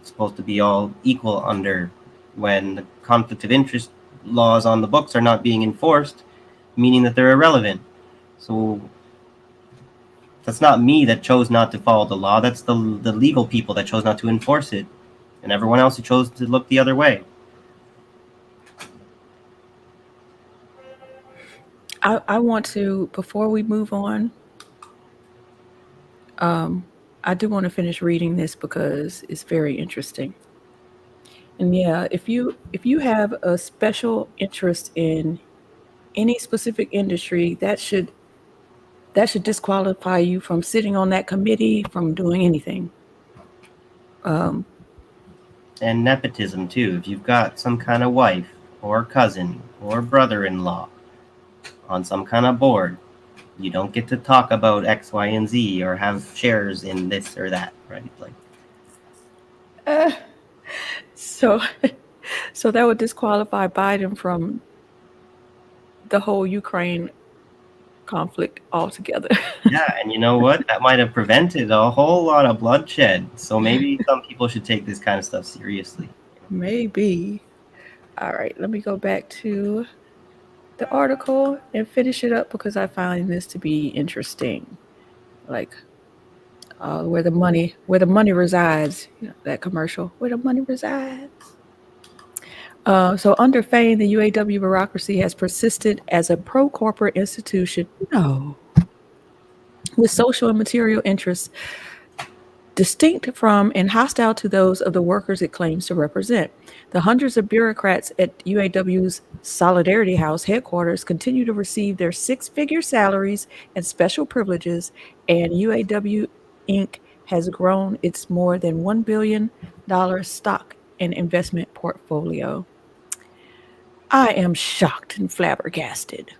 supposed to be all equal under, when the conflict of interest laws on the books are not being enforced, meaning that they're irrelevant. So that's not me that chose not to follow the law. That's the legal people that chose not to enforce it, and everyone else who chose to look the other way. I want to, before we move on, I do want to finish reading this because it's very interesting. And yeah, if you have a special interest in any specific industry, that should disqualify you from sitting on that committee, from doing anything. And nepotism too. If you've got some kind of wife or cousin or brother-in-law on some kind of board, you don't get to talk about X, Y, and Z or have shares in this or that, right? Like, so that would disqualify Biden from the whole Ukraine conflict altogether. yeah, and you know what? That might have prevented a whole lot of bloodshed. So maybe some people should take this kind of stuff seriously. Maybe. All right, let me go back to the article and finish it up because I find this to be interesting. Like where the money resides, that commercial, where the money resides. So under Fain, the UAW bureaucracy has persisted as a pro-corporate institution, with social and material interests distinct from and hostile to those of the workers it claims to represent. The hundreds of bureaucrats at UAW's Solidarity House headquarters continue to receive their six-figure salaries and special privileges, and UAW Inc. has grown its more than $1 billion stock and investment portfolio. I am shocked and flabbergasted.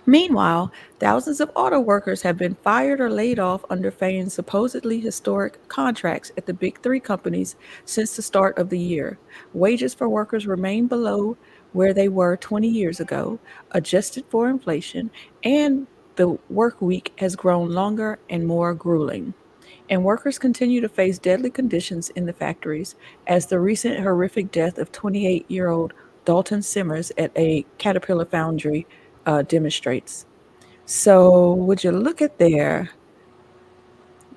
Meanwhile, thousands of auto workers have been fired or laid off under Fain's supposedly historic contracts at the big three companies since the start of the year. Wages for workers remain below where they were 20 years ago, adjusted for inflation, and the work week has grown longer and more grueling. And workers continue to face deadly conditions in the factories, as the recent horrific death of 28-year-old Dalton Simmers at a Caterpillar foundry demonstrates. So would you look at there,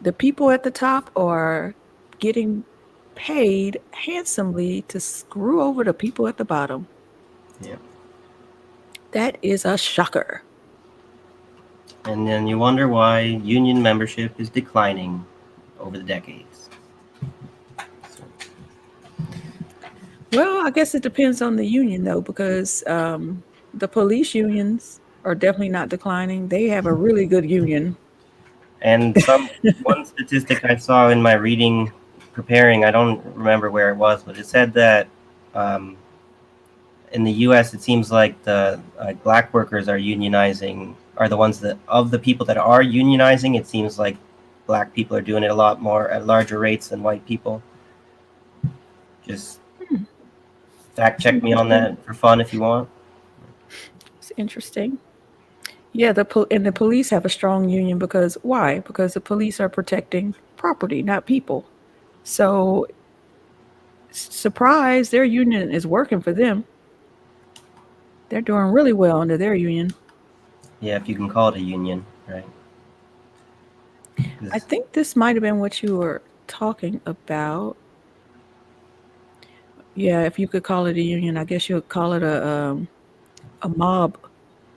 the people at the top are getting paid handsomely to screw over the people at the bottom. Yeah. That is a shocker. And then you wonder why union membership is declining over the decades. Well, I guess it depends on the union, though, because the police unions are definitely not declining. They have a really good union. And one statistic I saw in my reading preparing, I don't remember where it was, but it said that in the U.S. it seems like the black workers are unionizing, are the ones that, of the people that are unionizing, it seems like black people are doing it a lot more at larger rates than white people. Just fact check me on that for fun if you want. It's interesting. Yeah, the police have a strong union because why? Because the police are protecting property, not people. So, surprise, their union is working for them. They're doing really well under their union. Yeah, if you can call it a union, right? I think this might have been what you were talking about. Yeah, if you could call it a union, I guess you would call it a mob.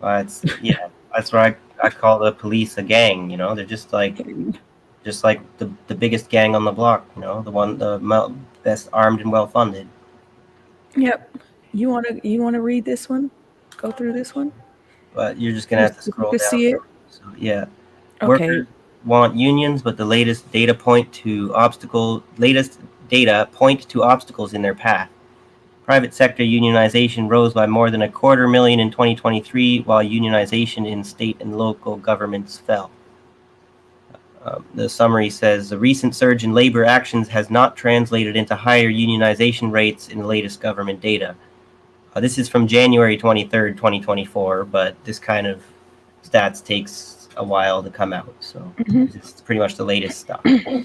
That's why I call the police a gang. You know, they're just like the biggest gang on the block. You know, the best armed and well funded. Yep. You wanna read this one? Go through this one. But you're just gonna have to scroll down. See it. So, yeah. Okay. Workers want unions, but the latest data point to obstacles in their path. Private sector unionization rose by more than 250,000 in 2023, while unionization in state and local governments fell. The summary says the recent surge in labor actions has not translated into higher unionization rates in the latest government data. This is from January 23rd, 2024, but this kind of stats takes a while to come out, so It's pretty much the latest stuff. So,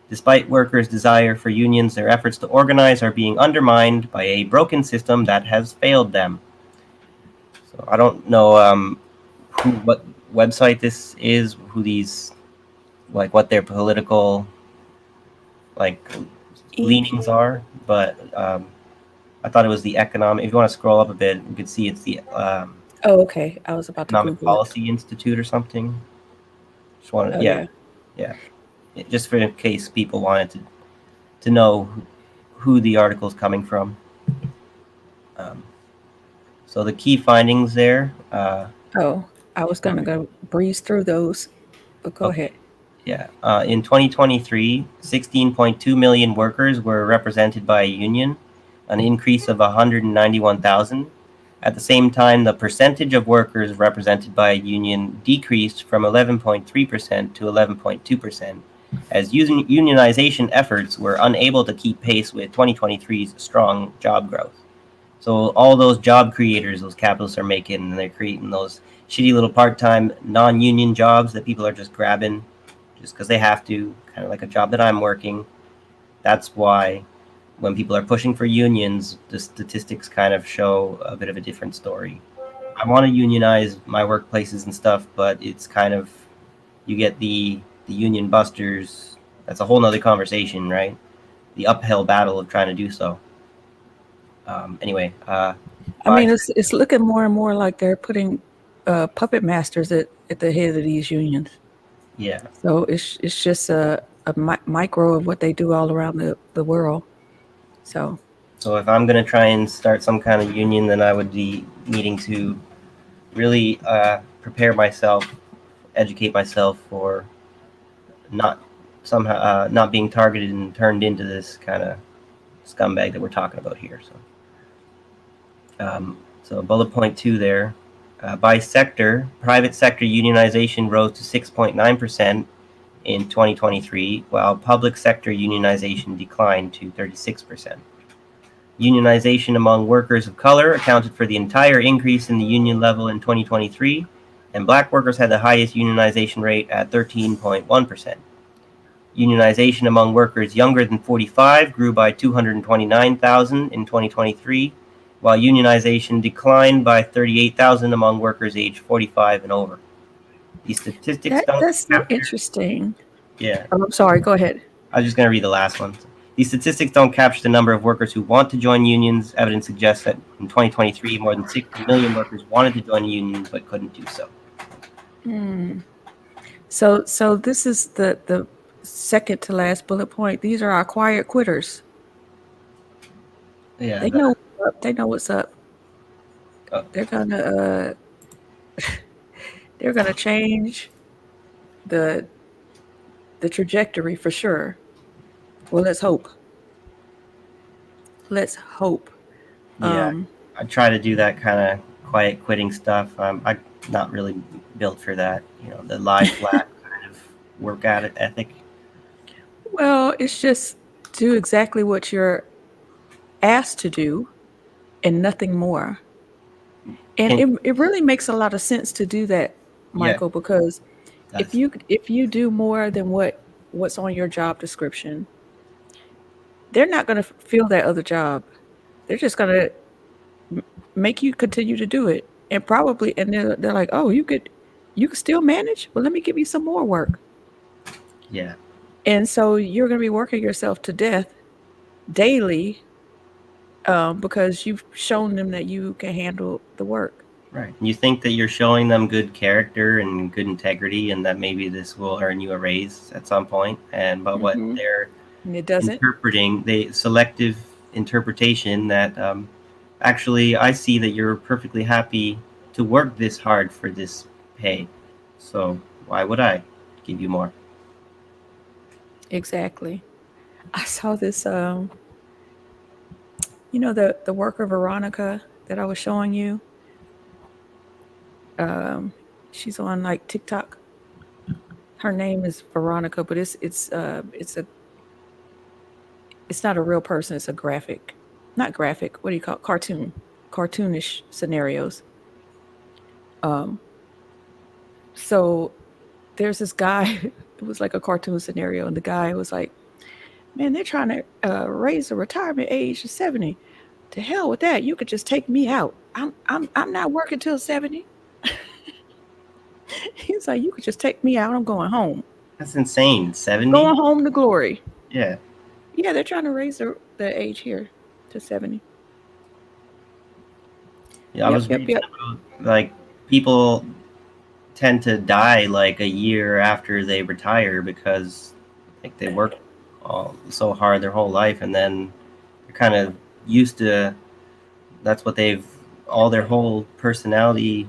despite workers' desire for unions, their efforts to organize are being undermined by a broken system that has failed them. So So I don't know what website this is, who these, like, what their political, like, leanings are, but I thought it was the economic. If you want to scroll up a bit, you could see it's the Oh, okay. I was about to Economic Google it. Policy Institute or something. Just wanted, Oh, yeah. Just for in case people wanted to know who the article is coming from. So the key findings there. Oh, I was gonna go breeze through those, but go Okay. ahead. Yeah. In 2023, 16.2 million workers were represented by a union, an increase of 191,000. At the same time, the percentage of workers represented by a union decreased from 11.3% to 11.2%, as unionization efforts were unable to keep pace with 2023's strong job growth. So all those job creators, those capitalists are making, and they're creating those shitty little part-time non-union jobs that people are just grabbing just because they have to, kind of like a job that I'm working. That's why when people are pushing for unions, the statistics kind of show a bit of a different story. I want to unionize my workplaces and stuff, but it's kind of, you get the union busters. That's a whole nother conversation, right? The uphill battle of trying to do so. Anyway, I mean, it's looking more and more like they're putting puppet masters at the head of these unions. Yeah. So it's just a micro of what they do all around the world. So if I'm going to try and start some kind of union, then I would be needing to really prepare myself, educate myself for not being targeted and turned into this kind of scumbag that we're talking about here. So bullet point 2 there. By sector, private sector unionization rose to 6.9% in 2023, while public sector unionization declined to 36%. Unionization among workers of color accounted for the entire increase in the union level in 2023, and black workers had the highest unionization rate at 13.1%. Unionization among workers younger than 45 grew by 229,000 in 2023, while unionization declined by 38,000 among workers aged 45 and over. These statistics that's interesting. Yeah. Oh, I'm sorry. Go ahead. I was just going to read the last one. These statistics don't capture the number of workers who want to join unions. Evidence suggests that in 2023, more than 60 million workers wanted to join a union but couldn't do so. So this is the second to last bullet point. These are our quiet quitters. Yeah, they know what's up. They know what's up. Oh. They're gonna change the trajectory for sure. Well, let's hope. Yeah, I try to do that kind of quiet quitting stuff. I'm not really built for that. The lie flat kind of work ethic. Well, it's just do exactly what you're asked to do and nothing more. And it really makes a lot of sense to do that, Michael, because if you do more than what's on your job description, they're not going to fill that other job. They're just going to make you continue to do it, and they're like, oh, you could still manage. Well, let me give you some more work. Yeah. And so you're going to be working yourself to death daily because you've shown them that you can handle the work. Right. You think that you're showing them good character and good integrity, and that maybe this will earn you a raise at some point. But what they're interpreting, selective interpretation that actually I see that you're perfectly happy to work this hard for this pay. So why would I give you more? Exactly. I saw this, the worker Veronica that I was showing you. She's on like TikTok. Her name is Veronica, but it's not a real person. It's a not graphic. What do you call it? Cartoonish scenarios. So there's this guy. It was like a cartoon scenario, and the guy was like, man, they're trying to raise the retirement age to 70. to hell with that. You could just take me out. I'm not working till 70. He's like, you could just take me out. I'm going home. That's insane. 70? Going home to glory. Yeah. Yeah, they're trying to raise the age here to 70. Yeah, I was reading about, like, people tend to die like a year after they retire because like they work so hard their whole life, and then they're kind of used to that's what they've all their whole personality,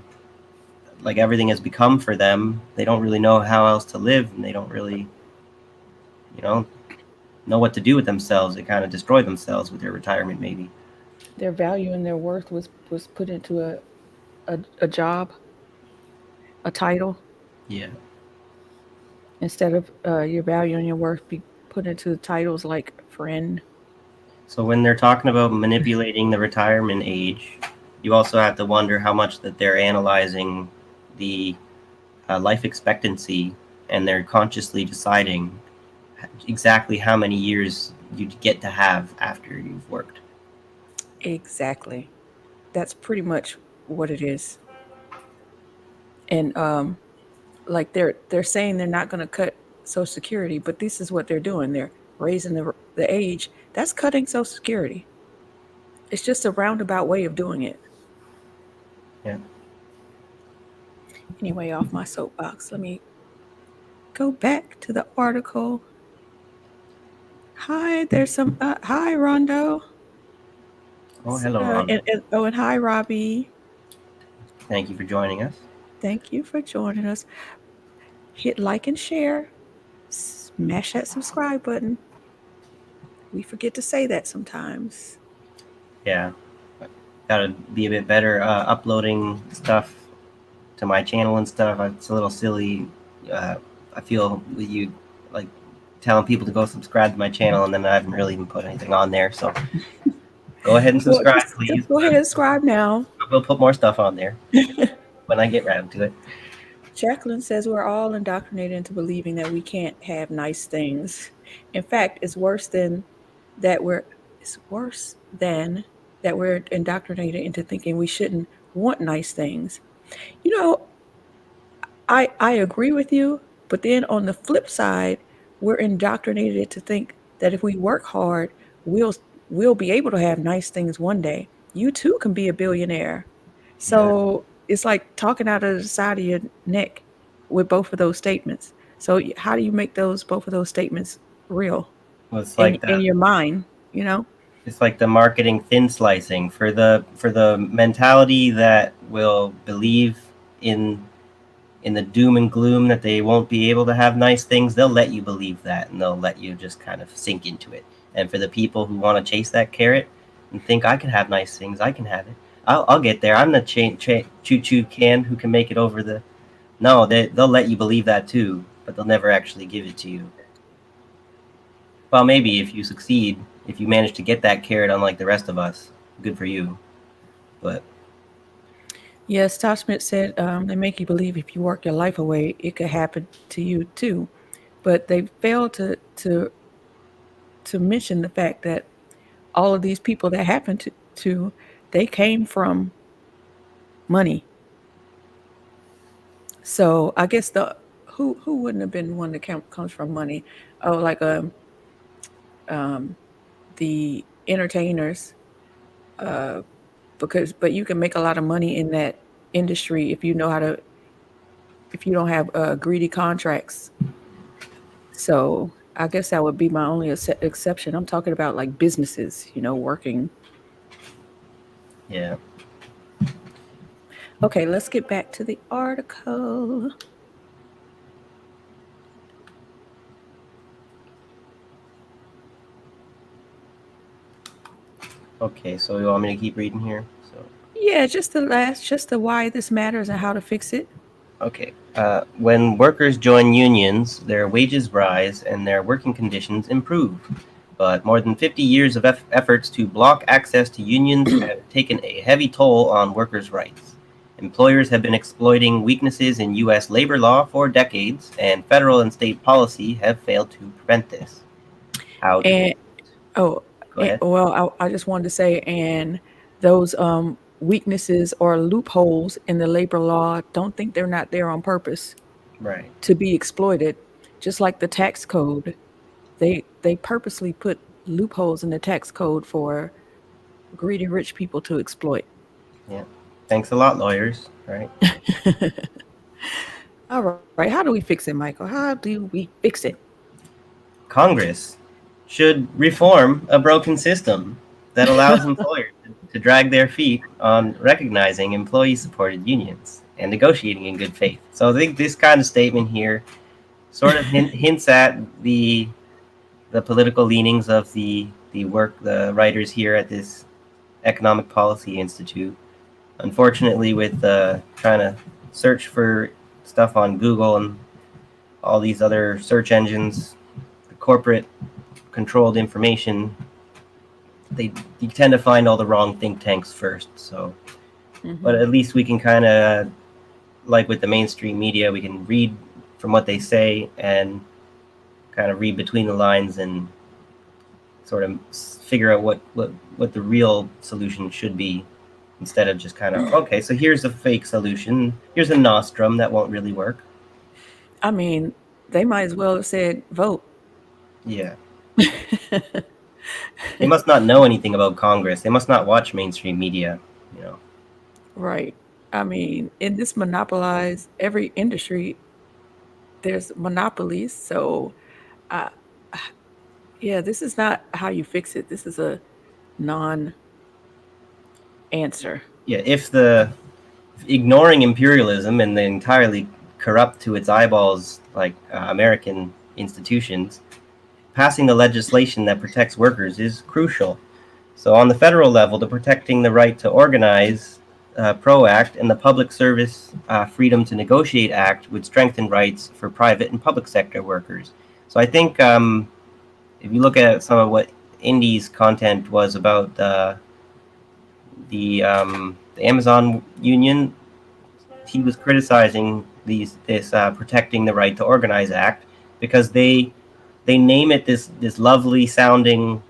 like everything has become for them. They don't really know how else to live, and they don't really know what to do with themselves. They kind of destroy themselves with their retirement. Maybe their value and their worth was put into a job, a title. Yeah. Instead of your value and your worth be put into titles like friend. So when they're talking about manipulating the retirement age, you also have to wonder how much that they're analyzing the life expectancy, and they're consciously deciding exactly how many years you get to have after you've worked. Exactly. That's pretty much what it is. And like they're saying they're not going to cut Social Security, but this is what they're doing. They're raising the age. That's cutting Social Security. It's just a roundabout way of doing it. Yeah. Anyway, off my soapbox. Let me go back to the article. Hi, there's some. Hi, Rondo. Oh, hello, Rondo. And hi, Robbie. Thank you for joining us. Thank you for joining us. Hit like and share. Smash that subscribe button. We forget to say that sometimes. Yeah. Gotta be a bit better uploading stuff to my channel and stuff. It's a little silly. I feel with you like telling people to go subscribe to my channel, and then I haven't really even put anything on there. So go ahead and subscribe, please. Just go ahead and subscribe now. We'll put more stuff on there when I get around to it. Jacqueline says we're all indoctrinated into believing that we can't have nice things. In fact, it's worse than that we're indoctrinated into thinking we shouldn't want nice things. You know, I agree with you, but then on the flip side, we're indoctrinated to think that if we work hard, we'll be able to have nice things one day. You too can be a billionaire. So it's like talking out of the side of your neck with both of those statements. So how do you make both of those statements real? Well, it's like in your mind, you know? It's like the marketing thin slicing for the mentality that will believe in the doom and gloom that they won't be able to have nice things. They'll let you believe that, and they'll let you just kind of sink into it. And for the people who want to chase that carrot and think I can have nice things, I can have it. I'll get there. I'm the choo-choo can who can make it over the... No, they'll let you believe that too, but they'll never actually give it to you. Well, maybe if you succeed, if you manage to get that carrot unlike the rest of us, good for you. But... Yes, Todd Smith said they make you believe if you work your life away, it could happen to you too. But they failed to mention the fact that all of these people that happened to they came from money. So I guess who wouldn't have been one that comes from money? Oh, like the entertainers, but you can make a lot of money in that industry if you don't have greedy contracts. So I guess that would be my only exception. I'm talking about like businesses, working. Yeah. Okay, let's get back to the article. Okay, so you want me to keep reading here? So. Yeah, just the why this matters and how to fix it. Okay. When workers join unions, their wages rise and their working conditions improve. But more than 50 years of efforts to block access to unions have taken a heavy toll on workers' rights. Employers have been exploiting weaknesses in U.S. labor law for decades, and federal and state policy have failed to prevent this. Go ahead. Well, I just wanted to say, and those weaknesses or loopholes in the labor law, don't think they're not there on purpose Right. to be exploited. Just like the tax code, they purposely put loopholes in the tax code for greedy rich people to exploit. Yeah. Thanks a lot, lawyers. Right. All right, how do we fix it, Michael? How do we fix it? Congress should reform a broken system that allows employers to drag their feet on recognizing employee-supported unions and negotiating in good faith. So I think this kind of statement here sort of hints at the political leanings of the writers here at this Economic Policy Institute. Unfortunately, with trying to search for stuff on Google and all these other search engines, the corporate controlled information, you tend to find all the wrong think tanks first. So, but at least we can kind of, like with the mainstream media, we can read from what they say and kind of read between the lines and sort of figure out what the real solution should be, instead of just kind of, okay, so here's a fake solution, here's a nostrum that won't really work. I mean, they might as well have said vote. Yeah. They must not know anything about Congress. They must not watch mainstream media, you know. Right. I mean, in this monopolized every industry, there's monopolies. So, yeah, this is not how you fix it. This is a non-answer. Yeah, if ignoring imperialism and the entirely corrupt to its eyeballs, like American institutions, passing the legislation that protects workers is crucial. So on the federal level, the Protecting the Right to Organize PRO Act and the Public Service Freedom to Negotiate Act would strengthen rights for private and public sector workers. So I think if you look at some of what Indy's content was about the Amazon union, he was criticizing this Protecting the Right to Organize Act because they name it this lovely sounding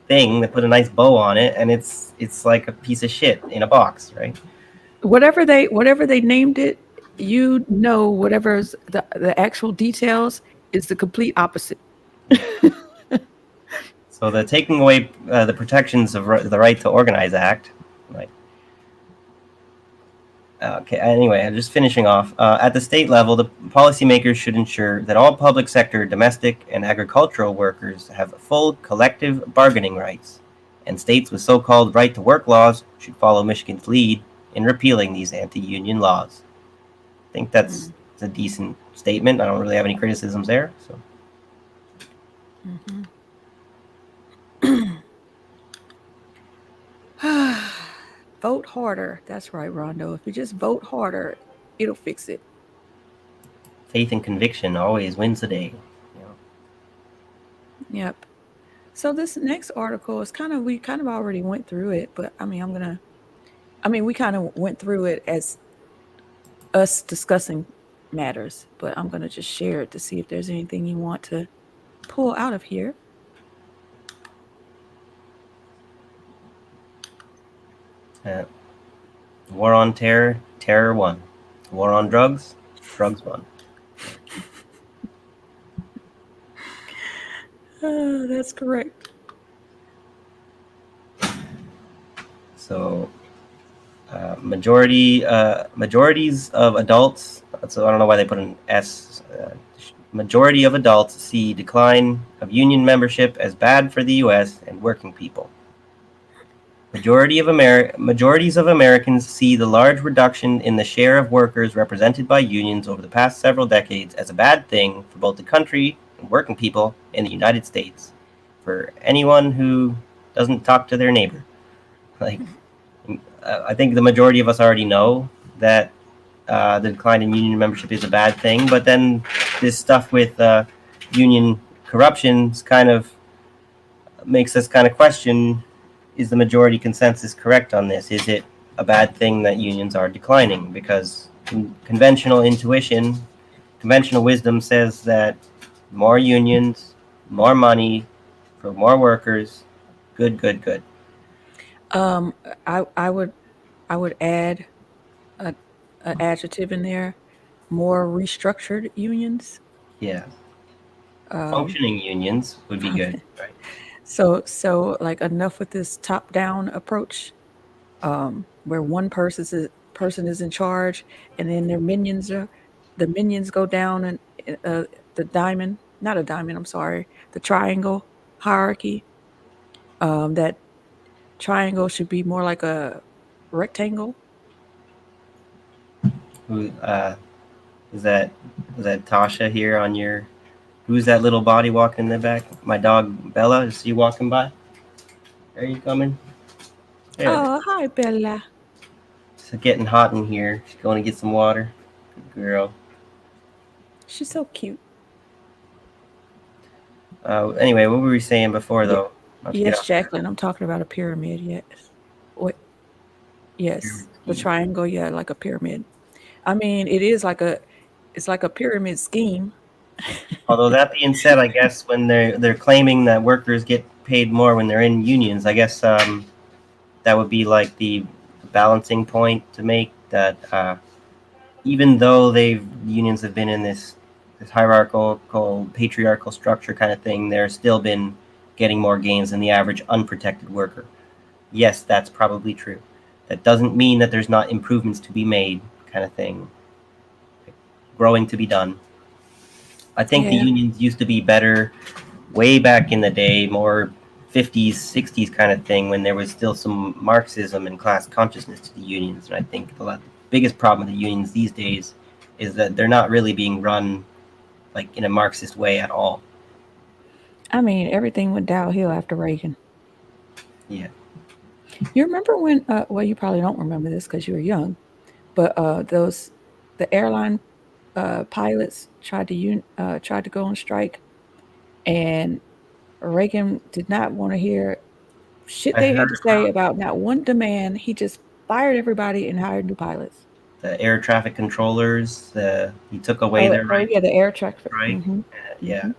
thing. They put a nice bow on it, and it's like a piece of shit in a box, right? Whatever they named it, whatever's the actual details is the complete opposite. So the taking away the protections of the Right to Organize Act, like. Okay, anyway, I'm just finishing off. At the state level, the policymakers should ensure that all public sector, domestic, and agricultural workers have full collective bargaining rights, and states with so-called right-to-work laws should follow Michigan's lead in repealing these anti-union laws. I think that's a decent statement. I don't really have any criticisms there. So. Vote harder. That's right, Rondo. If you just vote harder, it'll fix it. Faith and conviction always wins the day. You know? Yep. So this next article is we kind of already went through it, but we kind of went through it as us discussing matters, but I'm going to just share it to see if there's anything you want to pull out of here. War on terror, terror won. War on drugs, drugs won. That's correct. So, majorities of adults. So I don't know why they put an S. Majority of adults see decline of union membership as bad for the U.S. and working people. Majorities of Americans see the large reduction in the share of workers represented by unions over the past several decades as a bad thing for both the country and working people in the United States. For anyone who doesn't talk to their neighbor, I think the majority of us already know that the decline in union membership is a bad thing. But then this stuff with union corruption kind of makes us kind of question. Is the majority consensus correct on this? Is it a bad thing that unions are declining? Because conventional wisdom says that more unions, more money for more workers Good, good, good. I would add a adjective in there, more restructured unions. Yeah. Um, Functioning unions would be good, right? so like enough with this top down approach, where one person is in charge, and then the minions go down, and the diamond, not a diamond, I'm sorry, the triangle hierarchy. That triangle should be more like a rectangle. Who is that? Is that Tasha here on your? Who's that little body walking in the back? My dog Bella. Is she walking by? Are you coming? Yeah. Oh, hi, Bella. It's getting hot in here. She's going to get some water. Good girl. She's so cute. Anyway, what were we saying before, though? Yes, Jacqueline, I'm talking about a pyramid. Yes. What? Yes, the triangle. Yeah, like a pyramid. I mean, it's like a pyramid scheme. Although that being said, I guess when they're claiming that workers get paid more when they're in unions, I guess that would be like the balancing point to make that even though unions have been in this hierarchical, patriarchal structure kind of thing, they're still been getting more gains than the average unprotected worker. Yes, that's probably true. That doesn't mean that there's not improvements to be made, kind of thing. Growing to be done. I think the unions used to be better way back in the day, more 50s, 60s kind of thing, when there was still some Marxism and class consciousness to the unions. And I think the biggest problem with the unions these days is that they're not really being run like in a Marxist way at all. I mean, everything went downhill after Reagan. Yeah. You remember when, well, you probably don't remember this because you were young, but the airline pilots tried to go on strike, and Reagan did not want to hear shit they had to say about not one demand. He just fired everybody and hired new pilots. The air traffic controllers, he took away their rights. Yeah, the air traffic. Right? Mm-hmm. Yeah. Mm-hmm.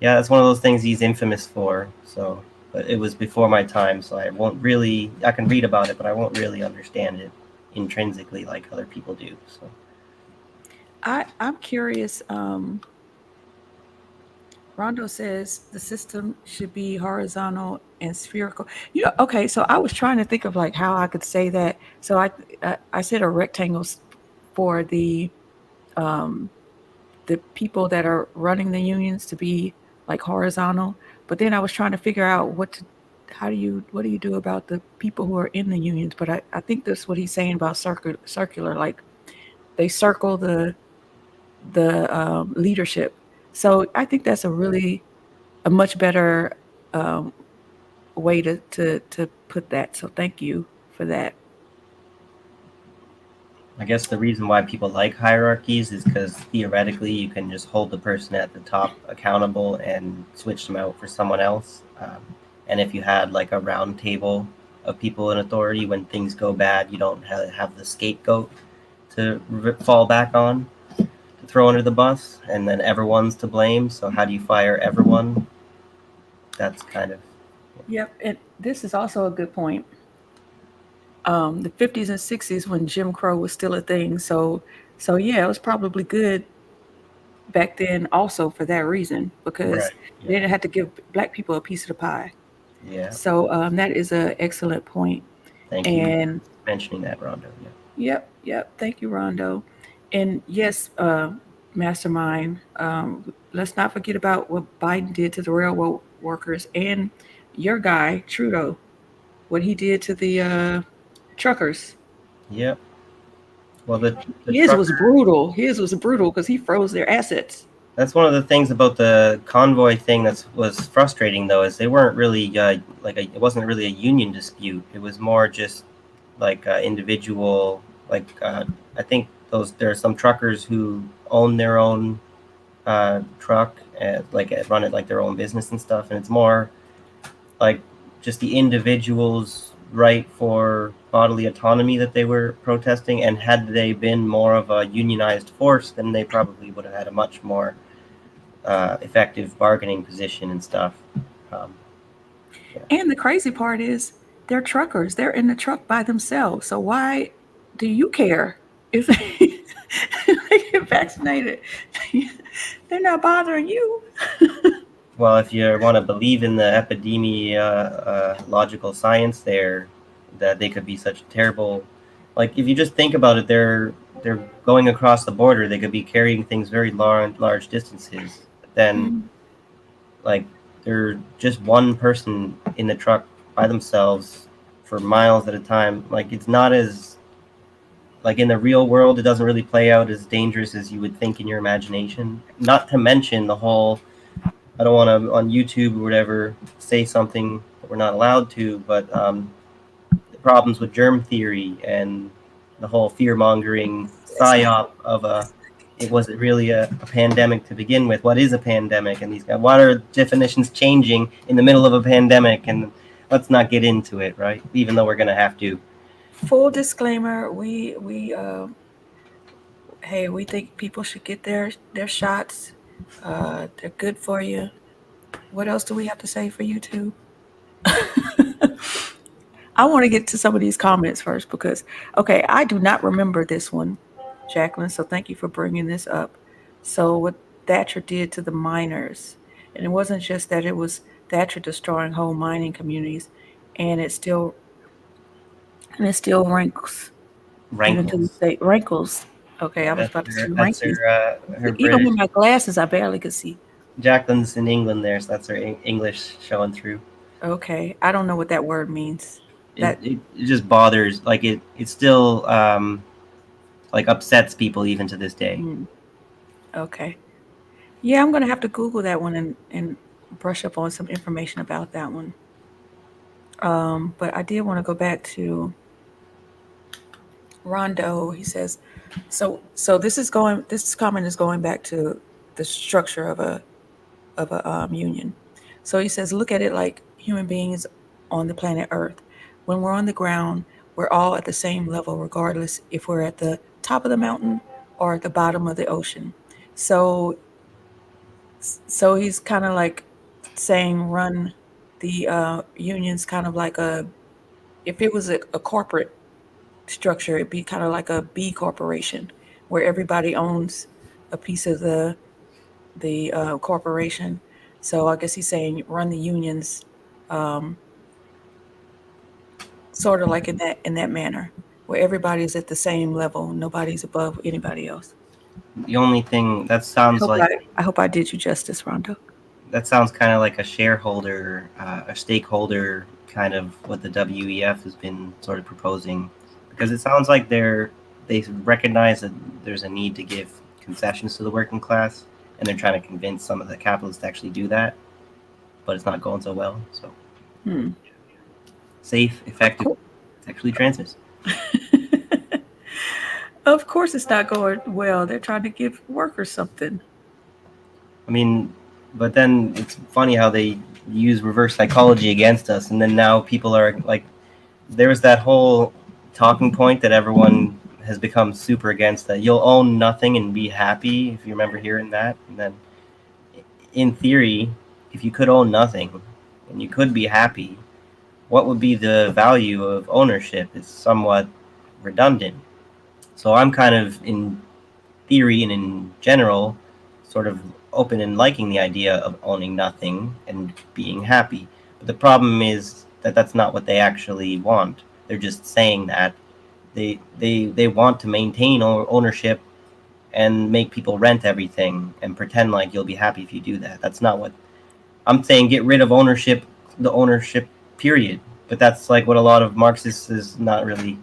Yeah, that's one of those things he's infamous for. So, but it was before my time, so I can read about it, but I won't really understand it intrinsically like other people do. So I'm curious. Rondo says the system should be horizontal and spherical. Okay, so I was trying to think of like how I could say that. So I said a rectangle for the people that are running the unions to be like horizontal, but then I was trying to figure out what do you do about the people who are in the unions? But I think that's what he's saying about circular, like they circle the leadership. So I think that's a much better way to put that. So thank you for that. I guess the reason why people like hierarchies is because theoretically you can just hold the person at the top accountable and switch them out for someone else. And if you had like a round table of people in authority, when things go bad, you don't have the scapegoat to fall back on, to throw under the bus, and then everyone's to blame. So how do you fire everyone? That's kind of... Yep, and this is also a good point. The 50s and 60s when Jim Crow was still a thing. So yeah, it was probably good back then also for that reason, because they didn't have to give black people a piece of the pie. Yeah. So that is an excellent point. Thank you for mentioning that, Rondo. Yeah. Yep. Thank you, Rondo. And yes, Mastermind, let's not forget about what Biden did to the railroad workers and your guy, Trudeau, what he did to the truckers. Yep. Well, his was brutal. His was brutal because he froze their assets. That's one of the things about the convoy thing that was frustrating, though, is they weren't really it wasn't really a union dispute. It was more just like individual. I think there are some truckers who own their own truck and run it like their own business and stuff, and it's more like just the individual's right for bodily autonomy that they were protesting. And had they been more of a unionized force, then they probably would have had a much more effective bargaining position and stuff. And the crazy part is they're truckers. They're in the truck by themselves. So why do you care if they, if they get vaccinated? They're not bothering you. Well, if you want to believe in the epidemiological science there, that they could be such terrible, like if you just think about it, they're going across the border. They could be carrying things very large distances. Then, like, they're just one person in the truck by themselves for miles at a time. Like, it's not as, like, in the real world, it doesn't really play out as dangerous as you would think in your imagination. Not to mention the whole, I don't want to, on YouTube or whatever, say something that we're not allowed to, but the problems with germ theory and the whole fear-mongering psyop of it wasn't really a pandemic to begin with. What is a pandemic? And these guys, what are definitions changing in the middle of a pandemic? And let's not get into it, right? Even though we're going to have to. Full disclaimer, we think people should get their shots. They're good for you. What else do we have to say for YouTube? I want to get to some of these comments first because, okay, I do not remember this one, Jacqueline, so thank you for bringing this up. So what Thatcher did to the miners, and it wasn't just that, it was Thatcher destroying whole mining communities, and it still rankles. Even to the state, rankles. Okay, I was about to say rankles. Even with my glasses, I barely could see. Jacqueline's in England there, so that's her English showing through. Okay, I don't know what that word means. It just bothers, like it still like upsets people even to this day. Okay. Yeah, I'm gonna have to Google that one and brush up on some information about that one. But I did want to go back to Rondo. He says, so this comment is going back to the structure of a union. So he says, look at it like human beings on the planet Earth. When we're on the ground, we're all at the same level, regardless if we're at the top of the mountain or at the bottom of the ocean. So he's kind of like saying run the unions kind of like if it was a corporate structure, it'd be kind of like a B corporation where everybody owns a piece of the corporation. So I guess he's saying run the unions sort of like in that manner where everybody is at the same level, nobody's above anybody else. The only thing that sounds I hope I did you justice, Rondo. That sounds kind of like a shareholder, a stakeholder kind of what the WEF has been sort of proposing, because it sounds like they recognize that there's a need to give concessions to the working class, and they're trying to convince some of the capitalists to actually do that, but it's not going so well. So safe, effective, actually transfers. Of course it's not going well. They're trying to give workers something. I mean, but then it's funny how they use reverse psychology against us, and then now people are like, there was that whole talking point that everyone has become super against, that you'll own nothing and be happy, if you remember hearing that. And then in theory, if you could own nothing and you could be happy, what would be the value of ownership? It's somewhat redundant. So I'm kind of, in theory and in general, sort of open and liking the idea of owning nothing and being happy. But the problem is that that's not what they actually want. They're just saying that they want to maintain ownership and make people rent everything and pretend like you'll be happy if you do that. That's not what I'm saying. Get rid of ownership, the ownership period. But that's like what a lot of Marxists is not really.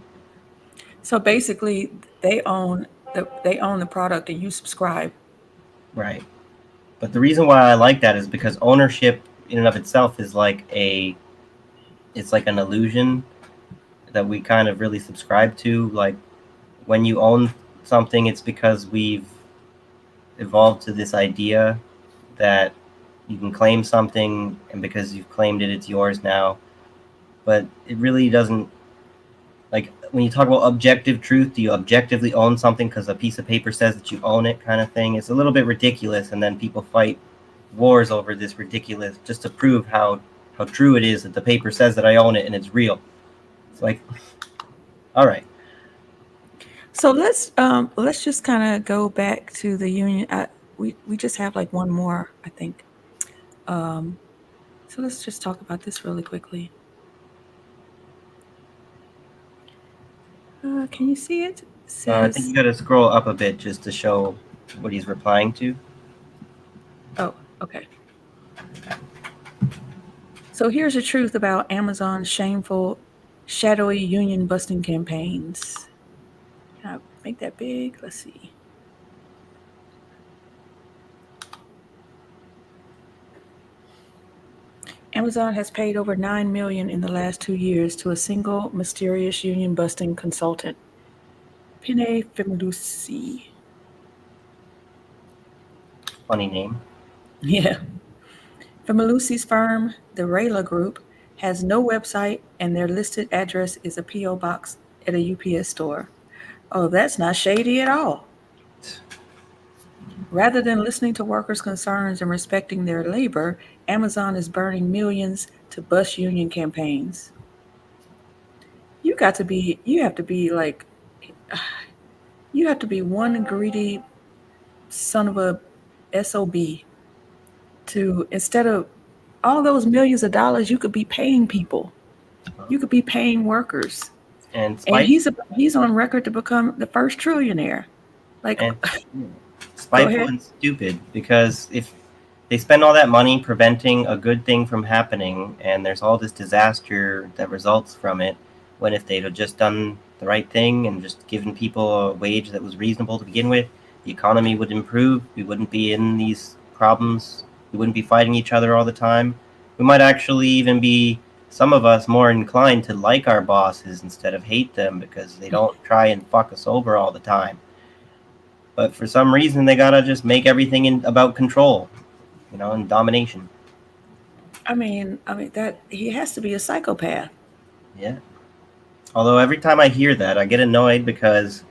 So basically, they own the product and you subscribe. Right. But the reason why I like that is because ownership in and of itself is it's like an illusion that we kind of really subscribe to. Like when you own something, it's because we've evolved to this idea that you can claim something, and because you've claimed it, it's yours now. But it really doesn't, like when you talk about objective truth, do you objectively own something because a piece of paper says that you own it, kind of thing? It's a little bit ridiculous, and then people fight wars over this ridiculous, just to prove how how true it is that the paper says that I own it and it's real. It's like, all right. So let's just kind of go back to the union. We just have like one more, I think. So let's just talk about this really quickly. Can you see it? I think you got to scroll up a bit just to show what he's replying to. Oh, okay. So here's the truth about Amazon's shameful, shadowy union busting campaigns. Can I make that big? Let's see. Amazon has paid over $9 million in the last 2 years to a single mysterious union busting consultant, Pine Femilusi. Funny name. Yeah. Femilusi's firm, the Rayla Group, has no website, and their listed address is a P.O. box at a UPS store. Oh, that's not shady at all. Rather than listening to workers' concerns and respecting their labor, Amazon is burning millions to bust union campaigns. You have to be one greedy son of a SOB to, instead of all those millions of dollars, you could be paying people. You could be paying workers. And he's on record to become the first trillionaire. Like, spiteful and stupid, because if they spend all that money preventing a good thing from happening, and there's all this disaster that results from it, when if they'd have just done the right thing and just given people a wage that was reasonable to begin with, the economy would improve. We wouldn't be in these problems. We wouldn't be fighting each other all the time. We might actually even be, some of us, more inclined to like our bosses instead of hate them, because they don't try and fuck us over all the time. But for some reason, they gotta just make everything about control, and domination. I mean that he has to be a psychopath. Yeah. Although every time I hear that, I get annoyed, because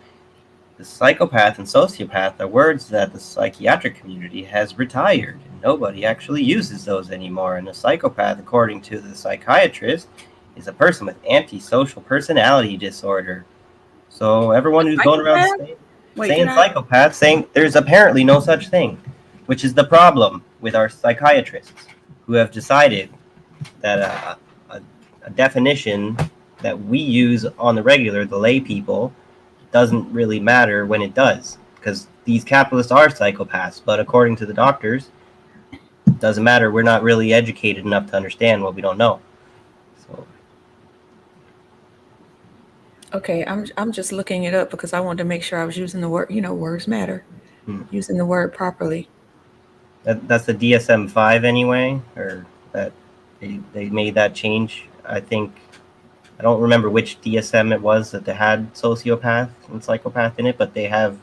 the psychopath and sociopath are words that the psychiatric community has retired. And nobody actually uses those anymore. And a psychopath, according to the psychiatrist, is a person with antisocial personality disorder. So everyone who's going around saying psychopath, saying there's apparently no such thing, which is the problem with our psychiatrists, who have decided that a definition that we use on the regular, the lay people, doesn't really matter when it does, because these capitalists are psychopaths. But according to the doctors, it doesn't matter. We're not really educated enough to understand what we don't know. So. Okay, I'm just looking it up because I wanted to make sure I was using the word. Words matter. Using the word properly. That's the DSM-5 anyway, or that they made that change. I think. I don't remember which DSM it was that they had sociopath and psychopath in it, but they have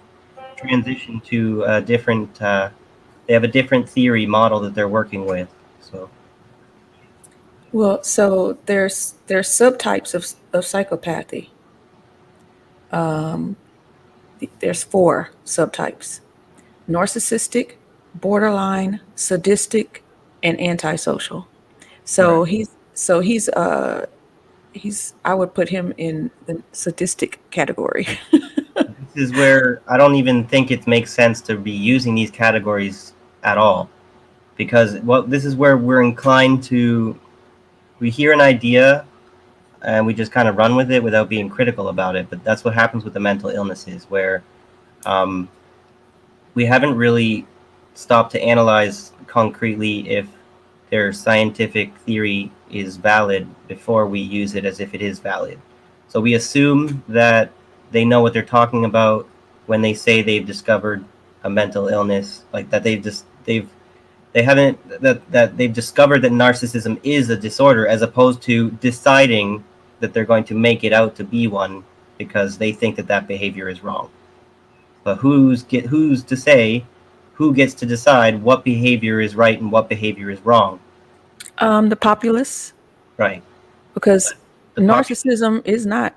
transitioned to a different. They have a different theory model that they're working with. So. Well, so there's subtypes of psychopathy. There's 4 subtypes: narcissistic, borderline, sadistic, and antisocial. So right. he's I would put him in the sadistic category. This is where I don't even think it makes sense to be using these categories at all, because this is where we're inclined to, we hear an idea and we just kind of run with it without being critical about it. But that's what happens with the mental illnesses, where we haven't really stopped to analyze concretely if their scientific theory is valid before we use it as if it is valid. So we assume that they know what they're talking about when they say they've discovered a mental illness, like that they've discovered that narcissism is a disorder, as opposed to deciding that they're going to make it out to be one because they think that behavior is wrong. But who's to say, who gets to decide what behavior is right and what behavior is wrong? The populace. Right. Because narcissism is not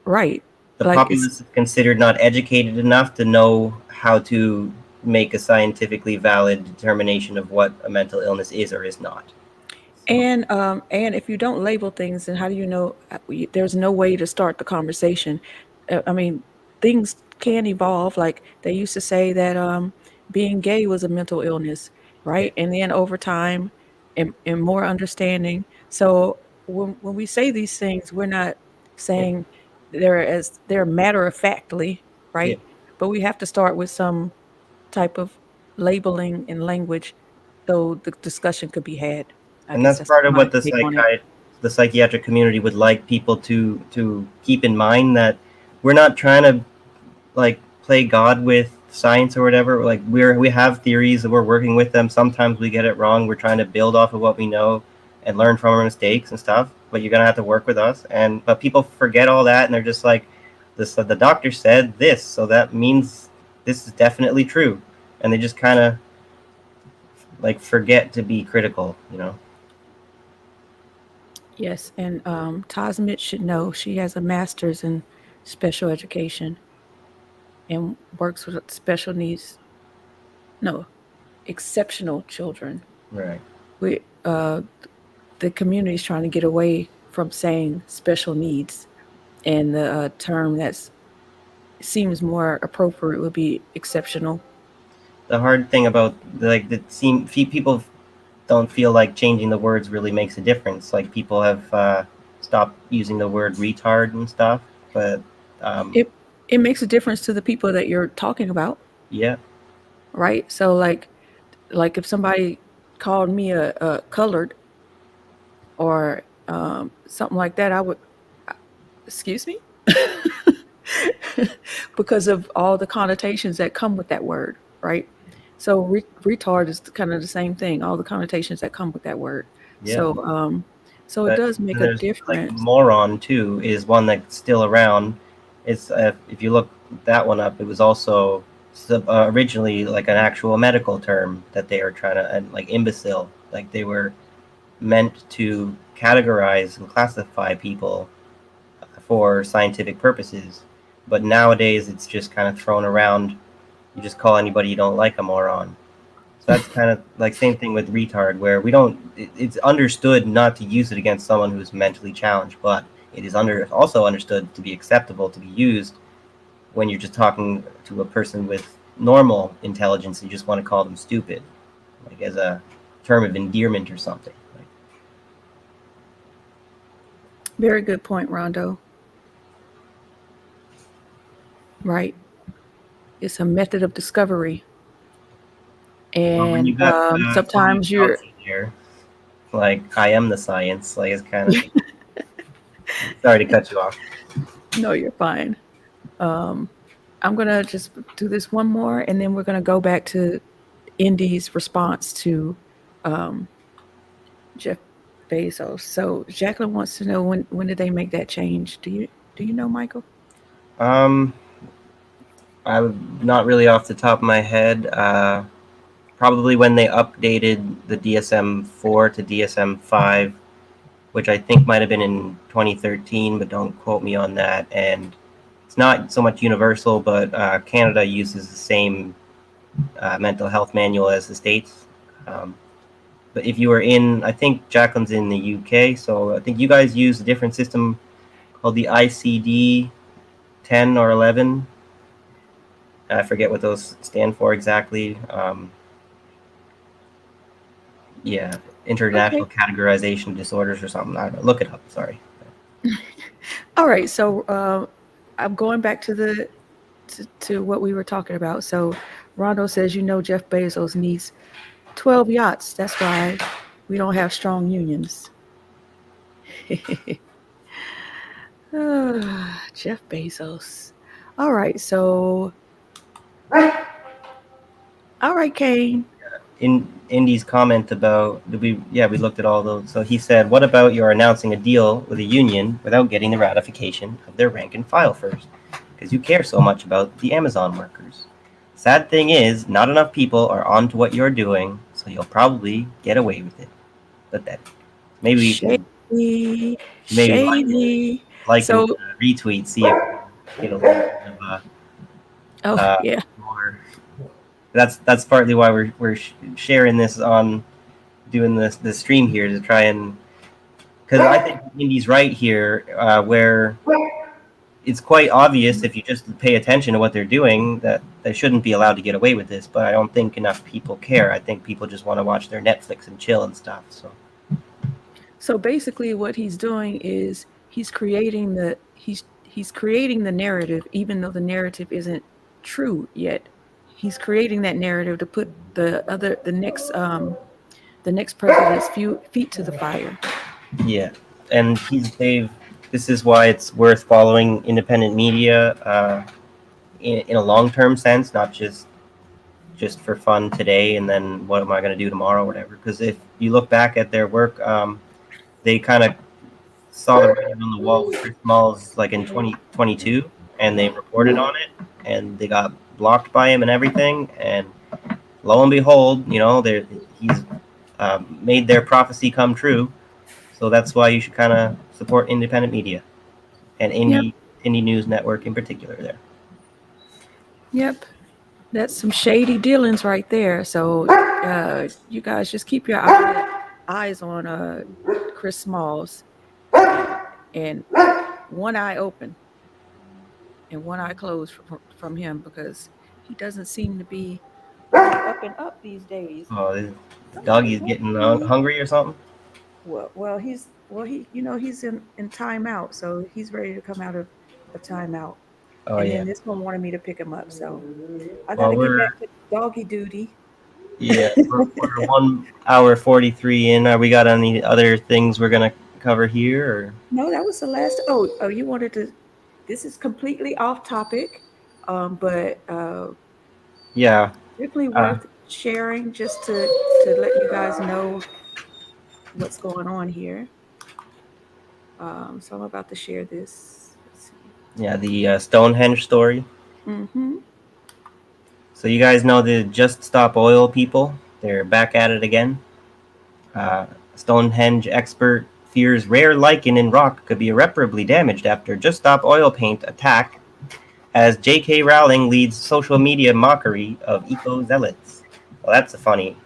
right. The populace is considered not educated enough to know how to make a scientifically valid determination of what a mental illness is or is not. And if you don't label things, then how do you know? There's no way to start the conversation. I mean, things can evolve. Like they used to say that being gay was a mental illness, Yeah. right? And then over time, and more understanding. So when we say these things, we're not saying they're matter of factly, Yeah. right? But we have to start with some type of labeling and language so the discussion could be had. I And guess that's that's part of my what take on it. the psychiatric community would like people to keep in mind, that we're not trying to like play God with science or whatever. Like we have theories and we're working with them. Sometimes we get it wrong. We're trying to build off of what we know and learn from our mistakes and stuff. But you're gonna have to work with us. But people forget all that and they're just like, the doctor said this, so that means this is definitely true. And they just kind of like forget to be critical, you know. Yes, and Tasmit should know she has a master's in special education and works with special needs, no, exceptional children. Right. We the community is trying to get away from saying special needs, and the term that's seems more appropriate would be exceptional. The hard thing about like people don't feel like changing the words really makes a difference. Like people have stopped using the word retard and stuff, but It makes a difference to the people that you're talking about, yeah, right? So like if somebody called me a colored or something like that, I would, excuse me, because of all the connotations that come with that word, right? So retard is kind of the same thing, all the connotations that come with that word. yeah. So it But does make a there's like difference. moron too is one that's still around. It's if you look that one up, it was also originally like an actual medical term that they were trying to, and like imbecile, like they were meant to categorize and classify people for scientific purposes. But nowadays it's just kind of thrown around. You just call anybody you don't like a moron. So that's kind of like same thing with retard, where we don't. It's understood not to use it against someone who's mentally challenged, but it is also understood to be acceptable to be used when you're just talking to a person with normal intelligence. You just want to call them stupid, like as a term of endearment or something. Like, Very good point, Rondo. Right. It's a method of discovery. well, when you And got sometimes you're, here, like I am the science, like it's kind of. Sorry to cut you off. no, you're fine. I'm going to just do this one more, and then we're going to go back to Indy's response to Jeff Bezos. So Jacqueline wants to know when did they make that change? Do you know, Michael? I'm not really off the top of my head. Probably when they updated the DSM-4 to DSM-5, which I think might have been in 2013, but don't quote me on that. And it's not so much universal, but Canada uses the same mental health manual as the States. But if you were in, I think Jacqueline's in the UK, so I think you guys use a different system called the ICD 10 or 11. I forget what those stand for exactly. Yeah, international categorization disorders or something. I don't know. Look it up. Sorry. All right. So I'm going back to to what we were talking about. So Rondo says, Jeff Bezos needs 12 yachts. That's why we don't have strong unions. Jeff Bezos. All right. So, all right, Kane. In Indy's comment about we looked at all those. So he said, "What about your announcing a deal with a union without getting the ratification of their rank and file first? Because you care so much about the Amazon workers. Sad thing is, not enough people are on to what you're doing, so you'll probably get away with it. But that maybe Shady. like So retweet, see if it'll get yeah. more. That's partly why we're sharing this on doing the stream here to try and, because I think Indy's right here, where it's quite obvious if you just pay attention to what they're doing that they shouldn't be allowed to get away with this. But I don't think enough people care. I think people just want to watch their Netflix and chill and stuff. So basically, what he's doing is he's creating the narrative, even though the narrative isn't true yet. He's creating that narrative to put the next president's feet to the fire. Yeah, and this is why it's worth following independent media in a long-term sense, not just for fun today and then what am I going to do tomorrow or whatever. Because if you look back at their work, they kind of saw the writing on the wall with Chris Smalls like in 2022, and they reported on it, and they got blocked by him and everything. And lo and behold, he's made their prophecy come true. So that's why you should kind of support independent media and Indie News Network in particular there. Yep. That's some shady dealings right there. So you guys just keep your eyes on Chris Smalls and one eye open and one eye closed from him, because he doesn't seem to be up and up these days. Oh, the doggy's getting hungry or something? Well, he's in timeout, so he's ready to come out of a timeout. Oh, and yeah. then this one wanted me to pick him up, so I gotta get back to doggy duty. Yeah, we're 1 hour 43 in. Are we got any other things we're gonna cover here? Or? No, that was the last. Oh, you wanted to. This is completely off topic, but yeah, definitely worth sharing just to let you guys know what's going on here. So I'm about to share this. Let's see. Yeah, the Stonehenge story. Mm-hmm. So you guys know the Just Stop Oil people? They're back at it again. Stonehenge expert fears rare lichen in rock could be irreparably damaged after Just Stop Oil paint attack, as J.K. Rowling leads social media mockery of eco-zealots. Well, that's a funny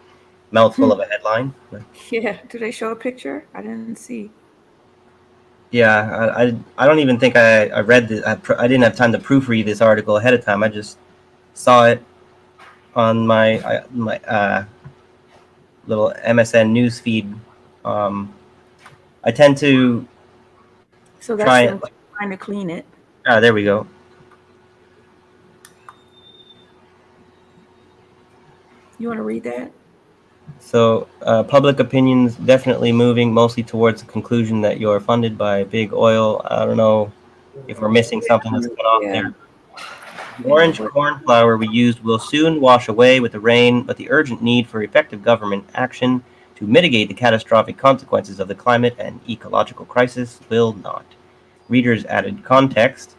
mouthful of a headline. Yeah. Did they show a picture? I didn't see. Yeah, I don't even think I read this. I didn't have time to proofread this article ahead of time. I just saw it on my little MSN news feed. I tend to try them trying to clean it. There we go. You want to read that? So public opinion's definitely moving mostly towards the conclusion that you're funded by big oil. I don't know if we're missing something that's going on there. The orange corn flour we used will soon wash away with the rain, but the urgent need for effective government action to mitigate the catastrophic consequences of the climate and ecological crisis will not. Readers added context,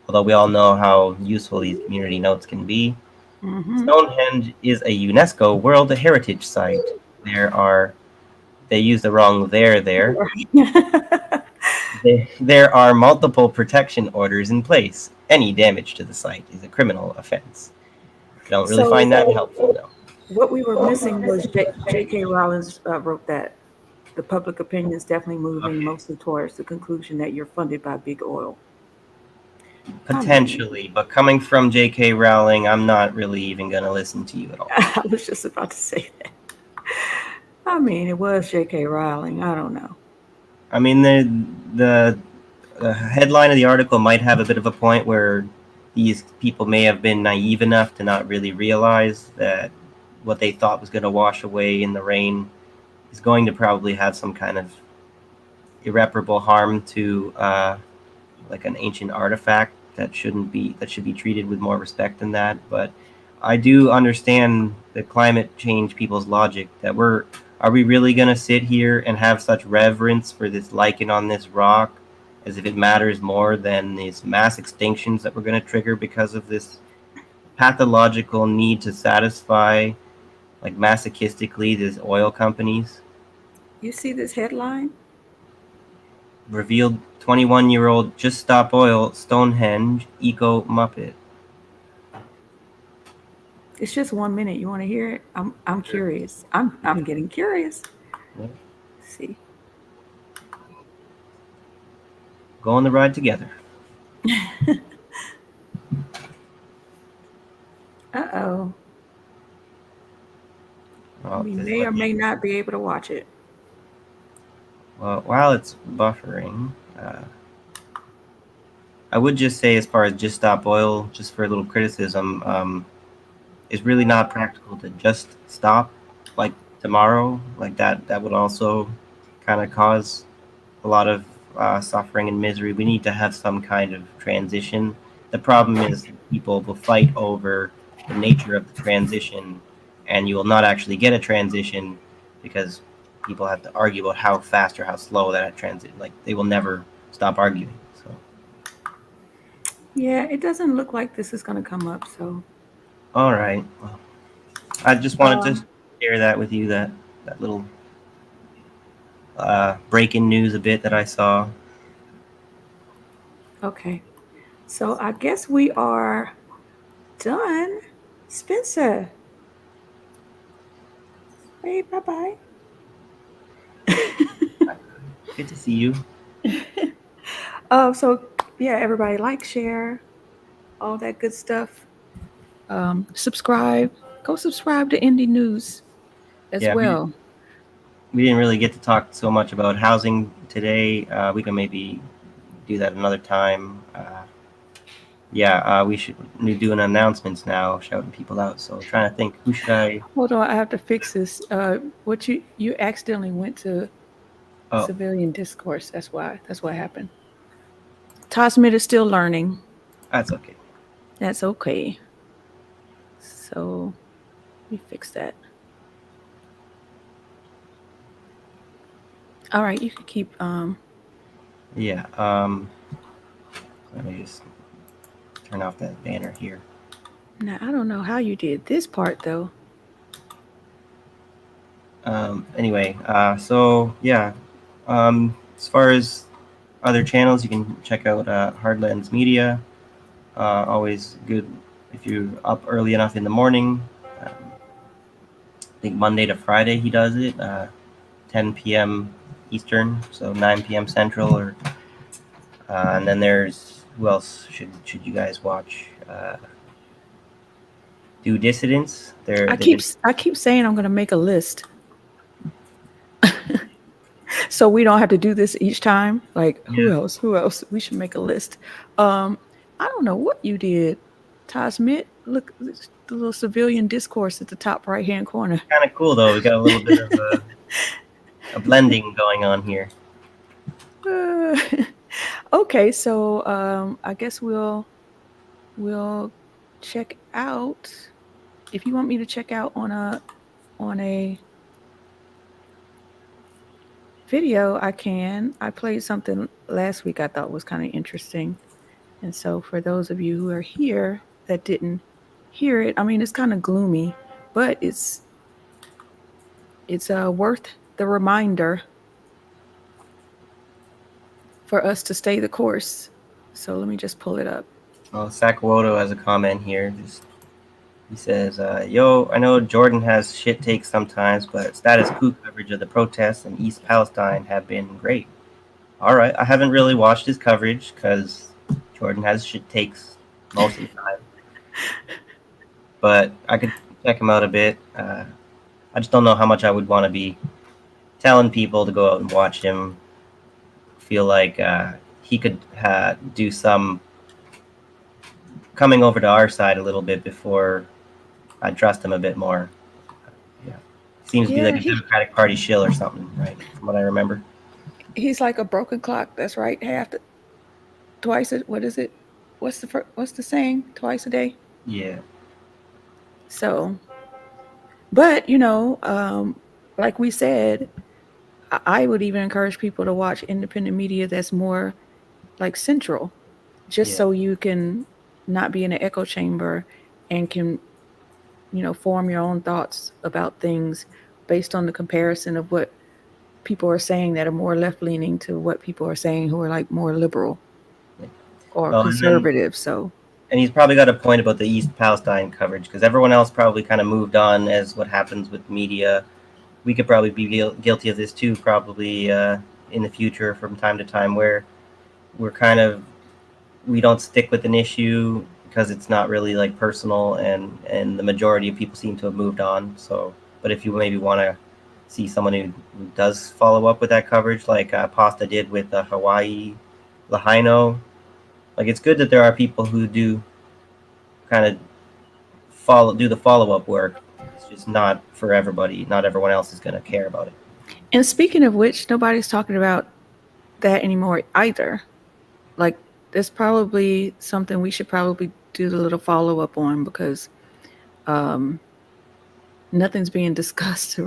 although we all know how useful these community notes can be. Mm-hmm. Stonehenge is a UNESCO World Heritage Site. They used the wrong there. There are multiple protection orders in place. Any damage to the site is a criminal offense. I don't really find that helpful, though. What we were missing was J.K. Rowling wrote that the public opinion is definitely moving mostly towards the conclusion that you're funded by big oil. Potentially, but coming from J.K. Rowling, I'm not really even going to listen to you at all. I was just about to say that. I mean, it was J.K. Rowling. I don't know. I mean, the headline of the article might have a bit of a point where these people may have been naive enough to not really realize that what they thought was going to wash away in the rain is going to probably have some kind of irreparable harm to like an ancient artifact that should be treated with more respect than that. But I do understand the climate change people's logic that are we really going to sit here and have such reverence for this lichen on this rock as if it matters more than these mass extinctions that we're going to trigger because of this pathological need to satisfy, like masochistically, these oil companies? You see this headline? Revealed 21-year-old Just Stop Oil Stonehenge Eco Muppet. It's just 1 minute. You want to hear it? I'm curious. I'm getting curious. Yep. Let's see. Go on the ride together. Uh-oh. Well, We this is may or what may not be able to watch it. well, while it's buffering, I would just say, as far as Just Stop Oil, just for a little criticism, it's really not practical to just stop like tomorrow. Like that would also kind of cause a lot of suffering and misery. We need to have some kind of transition. The problem is people will fight over the nature of the transition, and you will not actually get a transition because people have to argue about how fast or how slow that transit. Like they will never stop arguing. So, Yeah, it doesn't look like this is going to come up. So, all right. Well, I just wanted to um, share that with you. That little breaking news a bit that I saw. okay. So I guess we are done. Spencer. Hey, bye-bye. Good to see you. So yeah, everybody like, share, all that good stuff. Subscribe. Go subscribe to Indie News as Yeah, well. we didn't really get to talk so much about housing today. We can maybe do that another time. We should do an announcements now, shouting people out. So trying to think, who should I? Hold on, I have to fix this. What you accidentally went to Oh, civilian discourse. That's what happened. Tosmid is still learning. that's okay. That's okay. So let me fix that. All right, you can keep. Yeah. Let me just turn off that banner here. Now I don't know how you did this part though. Anyway, so yeah. As far as other channels, you can check out Hardlands Media. Always good if you're up early enough in the morning. I think Monday to Friday he does it, 10 p.m. Eastern, so 9 p.m. Central. Or and then there's, who else should you guys watch? Do Dissidents. I keep saying I'm going to make a list. So we don't have to do this each time. Like, who else? We should make a list. I don't know what you did, Tosmit. Look, the little civilian discourse at the top right-hand corner. Kind of cool, though. We got a little bit of a blending going on here. Okay, so I guess we'll check out. If you want me to check out on a video, I can. I played something last week I thought was kind of interesting. And so for those of you who are here that didn't hear it, I mean, it's kind of gloomy, but it's worth the reminder for us to stay the course. So let me just pull it up. Well, Sakamoto has a comment here. He says, yo, I know Jordan has shit takes sometimes, but status quo coverage of the protests in East Palestine have been great. All right, I haven't really watched his coverage because Jordan has shit takes most of the time. But I could check him out a bit. I just don't know how much I would want to be telling people to go out and watch him. Feel like he could do some coming over to our side a little bit before I trust him a bit more. Yeah, seems to be like a Democratic Party shill or something, right? From what I remember. He's like a broken clock. That's right. Twice. What is it? What's the saying? Twice a day. Yeah. So, but like we said, I would even encourage people to watch independent media that's more like central, just so you can not be in an echo chamber and can, form your own thoughts about things based on the comparison of what people are saying that are more left-leaning to what people are saying who are like more liberal or conservative. And he's probably got a point about the East Palestine coverage because everyone else probably kind of moved on as what happens with media. we could probably be guilty of this too, probably in the future from time to time, where we don't stick with an issue because it's not really like personal, and the majority of people seem to have moved on. So, but if you maybe want to see someone who does follow up with that coverage, like Pasta did with Hawaii Lahaino, like it's good that there are people who do kind of do the follow-up work. It's just not for everybody. Not everyone else is going to care about it. And speaking of which, nobody's talking about that anymore either. Like, there's probably something we should probably do a little follow-up on, because nothing's being discussed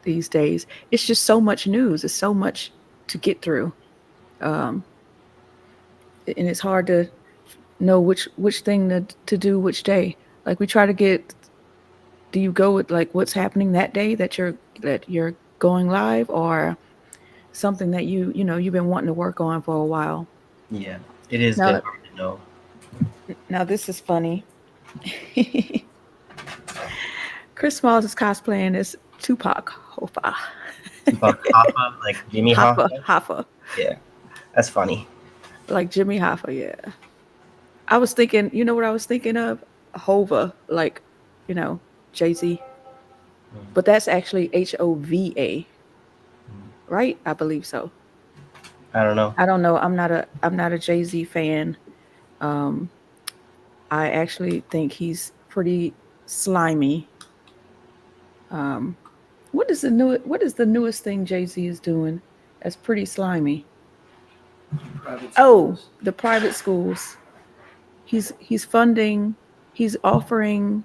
these days. It's just so much news. It's so much to get through. And it's hard to know which thing to do which day. Like, we try to get, do you go with like what's happening that day that you're going live, or something that you've been wanting to work on for a while? Yeah, it is Now, hard to know. Now this is funny. Chris Smalls is cosplaying as Tupac Hoffa. Tupac Hoffa, like Jimmy Hoffa. Hoffa. Yeah, that's funny. Like Jimmy Hoffa, yeah. I was thinking, you know what I was thinking of? Hova, like, Jay-Z. But that's actually Hova, right? I believe so. I don't know. I'm not a Jay-Z fan. I actually think he's pretty slimy. What is the newest thing Jay-Z is doing that's pretty slimy? Oh, the private schools. He's funding. He's offering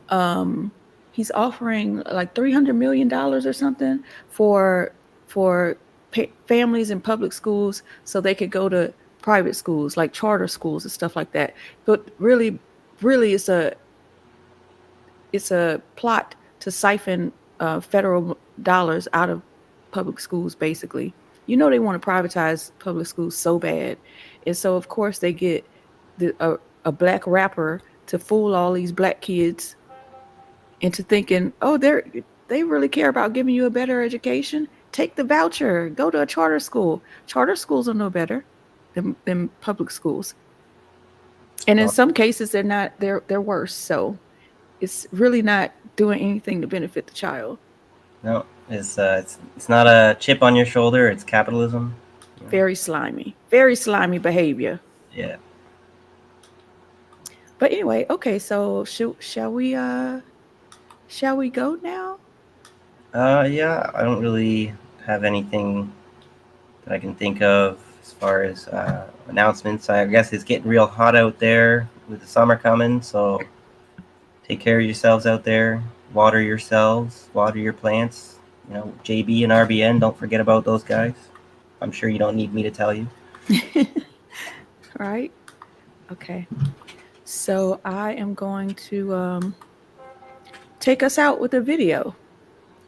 like $300 million or something for families in public schools, so they could go to private schools, like charter schools and stuff like that. But really it's a plot to siphon federal dollars out of public schools, basically. They want to privatize public schools so bad. And so, of course, they get a black rapper to fool all these black kids into thinking, oh, they really care about giving you a better education. Take the voucher, go to a charter school. Charter schools are no better than public schools. And in some cases, they're worse. So it's really not doing anything to benefit the child. No, it's not a chip on your shoulder. It's capitalism. Very slimy behavior. Yeah. But anyway, okay. So shall we go now? Yeah. I don't really have anything that I can think of as far as announcements. I guess it's getting real hot out there with the summer coming. So take care of yourselves out there. Water yourselves. Water your plants. JB and RBN. Don't forget about those guys. I'm sure you don't need me to tell you. Right. Okay. So I am going to take us out with a video.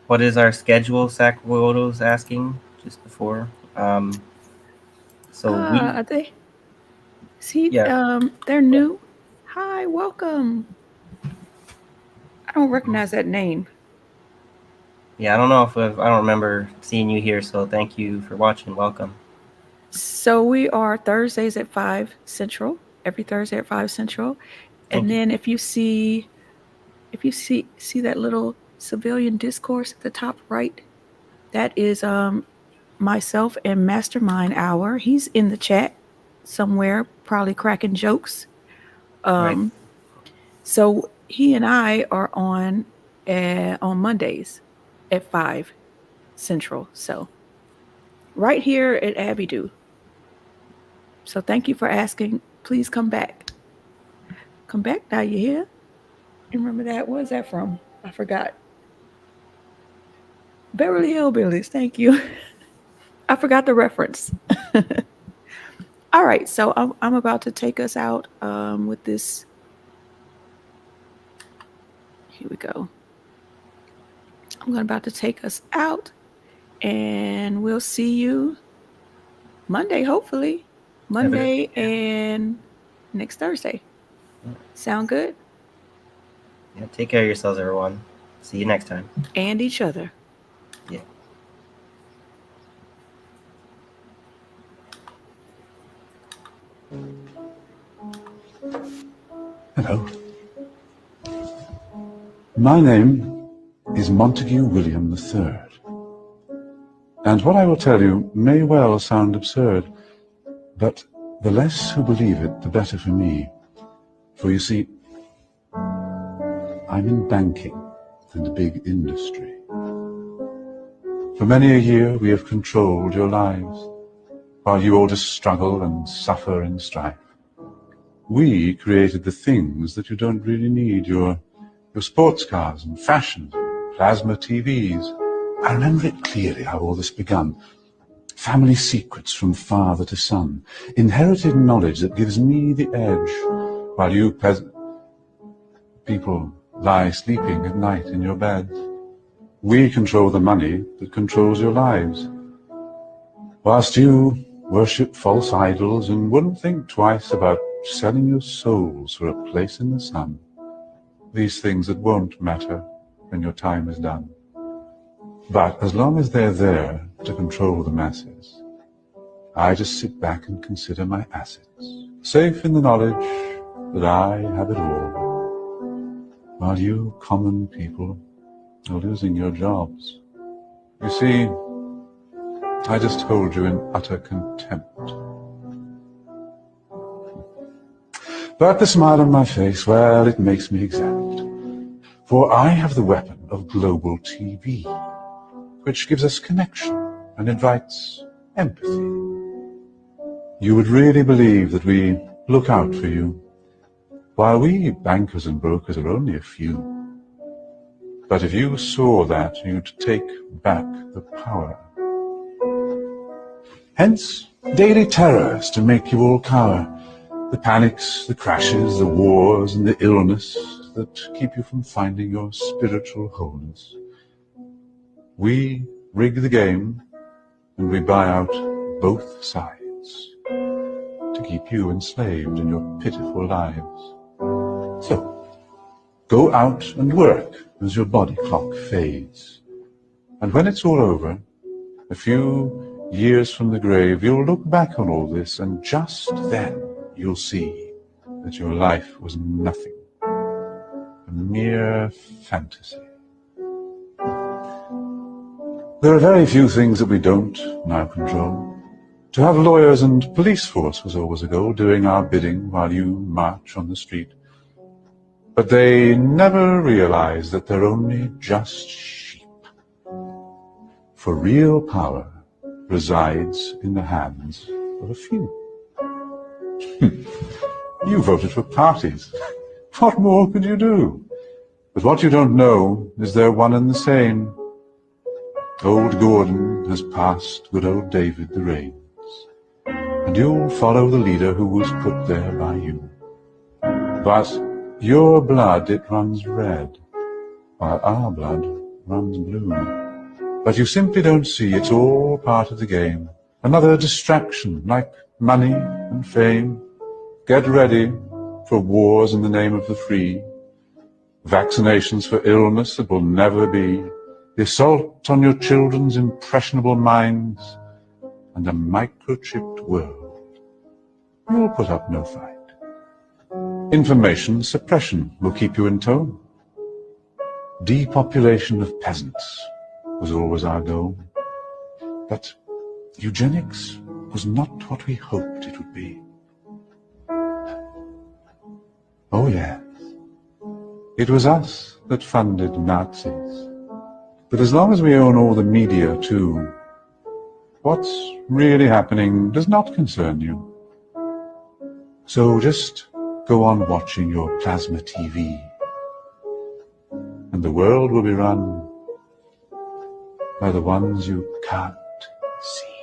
What is our schedule? Sakamoto's asking just before. Are they? See, Yeah. They're new. Hi, welcome. I don't recognize that name. Yeah, I don't know I don't remember seeing you here. So thank you for watching. Welcome. So we are Thursdays at 5 Central. Every Thursday at 5 Central. And then if you see that little civilian discourse at the top right, that is myself and Mastermind Hour. He's in the chat somewhere, probably cracking jokes. Right. So he and I are on Mondays at 5 Central. So right here at Abidu. So thank you for asking. Please come back. Come back now, you hear? Remember that? Where's that from? I forgot. Beverly Hillbillies. Thank you. I forgot the reference. All right. So I'm about to take us out with this. Here we go. I'm about to take us out, and we'll see you Monday, hopefully. Monday and next Thursday. Sound good? Yeah, take care of yourselves, everyone. See you next time. And each other. Yeah. Hello. My name is Montague William III. And what I will tell you may well sound absurd, but the less who believe it, the better for me. For you see, I'm in banking and a big industry. For many a year we have controlled your lives, while you all just struggle and suffer in strife. We created the things that you don't really need, your sports cars and fashions and plasma TVs. I remember it clearly how all this begun. Family secrets from father to son, inherited knowledge that gives me the edge, while you people lie sleeping at night in your beds. We control the money that controls your lives, whilst you worship false idols and wouldn't think twice about selling your souls for a place in the sun. These things that won't matter when your time is done. But as long as they're there to control the masses, I just sit back and consider my assets, safe in the knowledge that I have it all, while you common people are losing your jobs. You see, I just hold you in utter contempt. But the smile on my face, well, it makes me exact. For I have the weapon of global TV, which gives us connection and invites empathy. You would really believe that we look out for you, while we bankers and brokers are only a few. But if you saw that, you'd take back the power. Hence, daily terrors to make you all cower. The panics, the crashes, the wars, and the illness that keep you from finding your spiritual wholeness. We rig the game, and we buy out both sides to keep you enslaved in your pitiful lives. So, go out and work as your body clock fades. And when it's all over, a few years from the grave, you'll look back on all this, and just then you'll see that your life was nothing, a mere fantasy. There are very few things that we don't now control. To have lawyers and police force was always a goal, doing our bidding while you march on the street. But they never realize that they're only just sheep. For real power resides in the hands of a few. You voted for parties. What more could you do? But what you don't know is they're one and the same. Old Gordon has passed good old David the reins, and you'll follow the leader who was put there by you. But your blood, it runs red, while our blood runs blue. But you simply don't see it's all part of the game. Another distraction, like money and fame. Get ready for wars in the name of the free, vaccinations for illness that will never be, the assault on your children's impressionable minds, and a microchipped world. You'll put up no fight. Information suppression will keep you in tone. Depopulation of peasants was always our goal. But eugenics was not what we hoped it would be. Oh yes, it was us that funded Nazis. But as long as we own all the media too, what's really happening does not concern you. So just go on watching your plasma TV, and the world will be run by the ones you can't see.